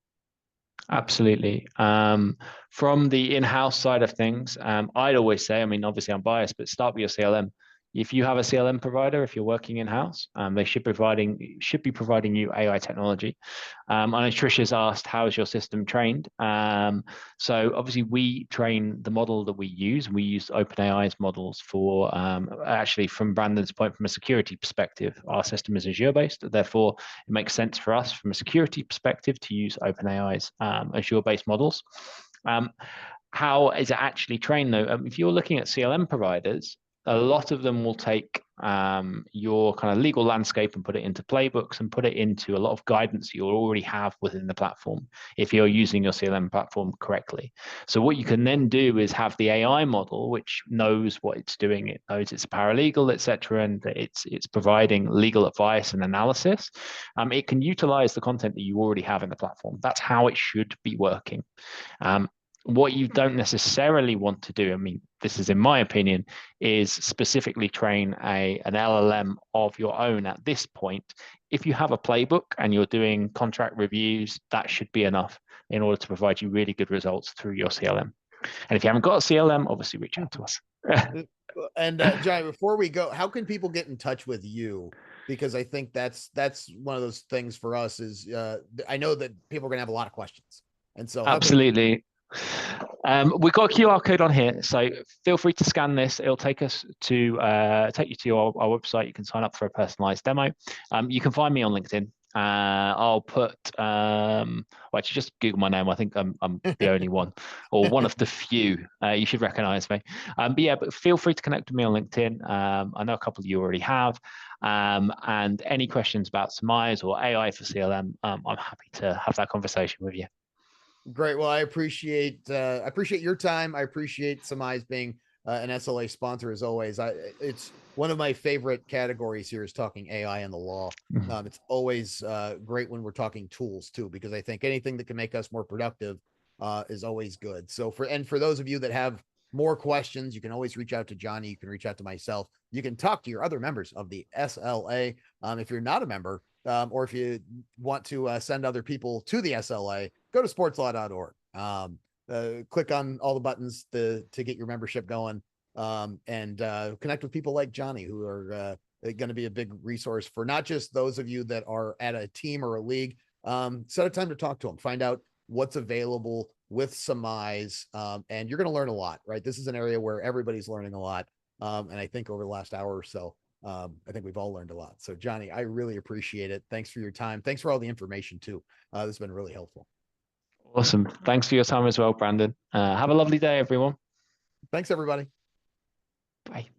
Absolutely. From the in-house side of things, I'd always say, I mean, obviously I'm biased, but start with your CLM. If you have a CLM provider, if you're working in-house, they should be providing you AI technology. I know Trisha's asked, how is your system trained? So obviously we train the model that we use. We use OpenAI's models for, actually from Brandon's point, from a security perspective, our system is Azure-based. Therefore, it makes sense for us from a security perspective to use OpenAI's Azure-based models. How is it actually trained though? If you're looking at CLM providers, a lot of them will take your kind of legal landscape and put it into playbooks and put it into a lot of guidance you'll already have within the platform if you're using your CLM platform correctly. So what you can then do is have the AI model, which knows what it's doing. It knows it's a paralegal, etc., and it's providing legal advice and analysis. It can utilize the content that you already have in the platform. That's how it should be working. What you don't necessarily want to do, I mean, this is in my opinion, is specifically train an LLM of your own at this point. If you have a playbook and you're doing contract reviews, that should be enough in order to provide you really good results through your CLM. And if you haven't got a CLM, obviously reach out to us. And Jonny, before we go, how can people get in touch with you? Because I think that's one of those things for us is I know that people are going to have a lot of questions. And so absolutely. We've got a QR code on here, so feel free to scan this. It'll take us to take you to our website. You can sign up for a personalized demo. You can find me on LinkedIn. I'll put well, actually just Google my name. I think I'm the only one, or one of the few. You should recognize me. But yeah, but feel free to connect with me on LinkedIn. I know a couple of you already have. And any questions about Summize or AI for CLM, I'm happy to have that conversation with you. Great. Well, I appreciate your time. I appreciate Summize being an SLA sponsor as always. It's one of my favorite categories here is talking AI and the law. It's always great when we're talking tools too, because I think anything that can make us more productive is always good. So for those of you that have more questions, you can always reach out to Jonny. You can reach out to myself. You can talk to your other members of the SLA. If you're not a member, or if you want to send other people to the SLA, go to sportslaw.org. Click on all the buttons to get your membership going, and connect with people like Jonny, who are going to be a big resource for not just those of you that are at a team or a league. Set a time to talk to them, find out what's available with Summize, and you're going to learn a lot, right? This is an area where everybody's learning a lot. And I think over the last hour or so, I think we've all learned a lot. So Jonny, I really appreciate it. Thanks for your time. Thanks for all the information too. This has been really helpful. Awesome. Thanks for your time as well, Brandon. Have a lovely day, everyone. Thanks, everybody. Bye.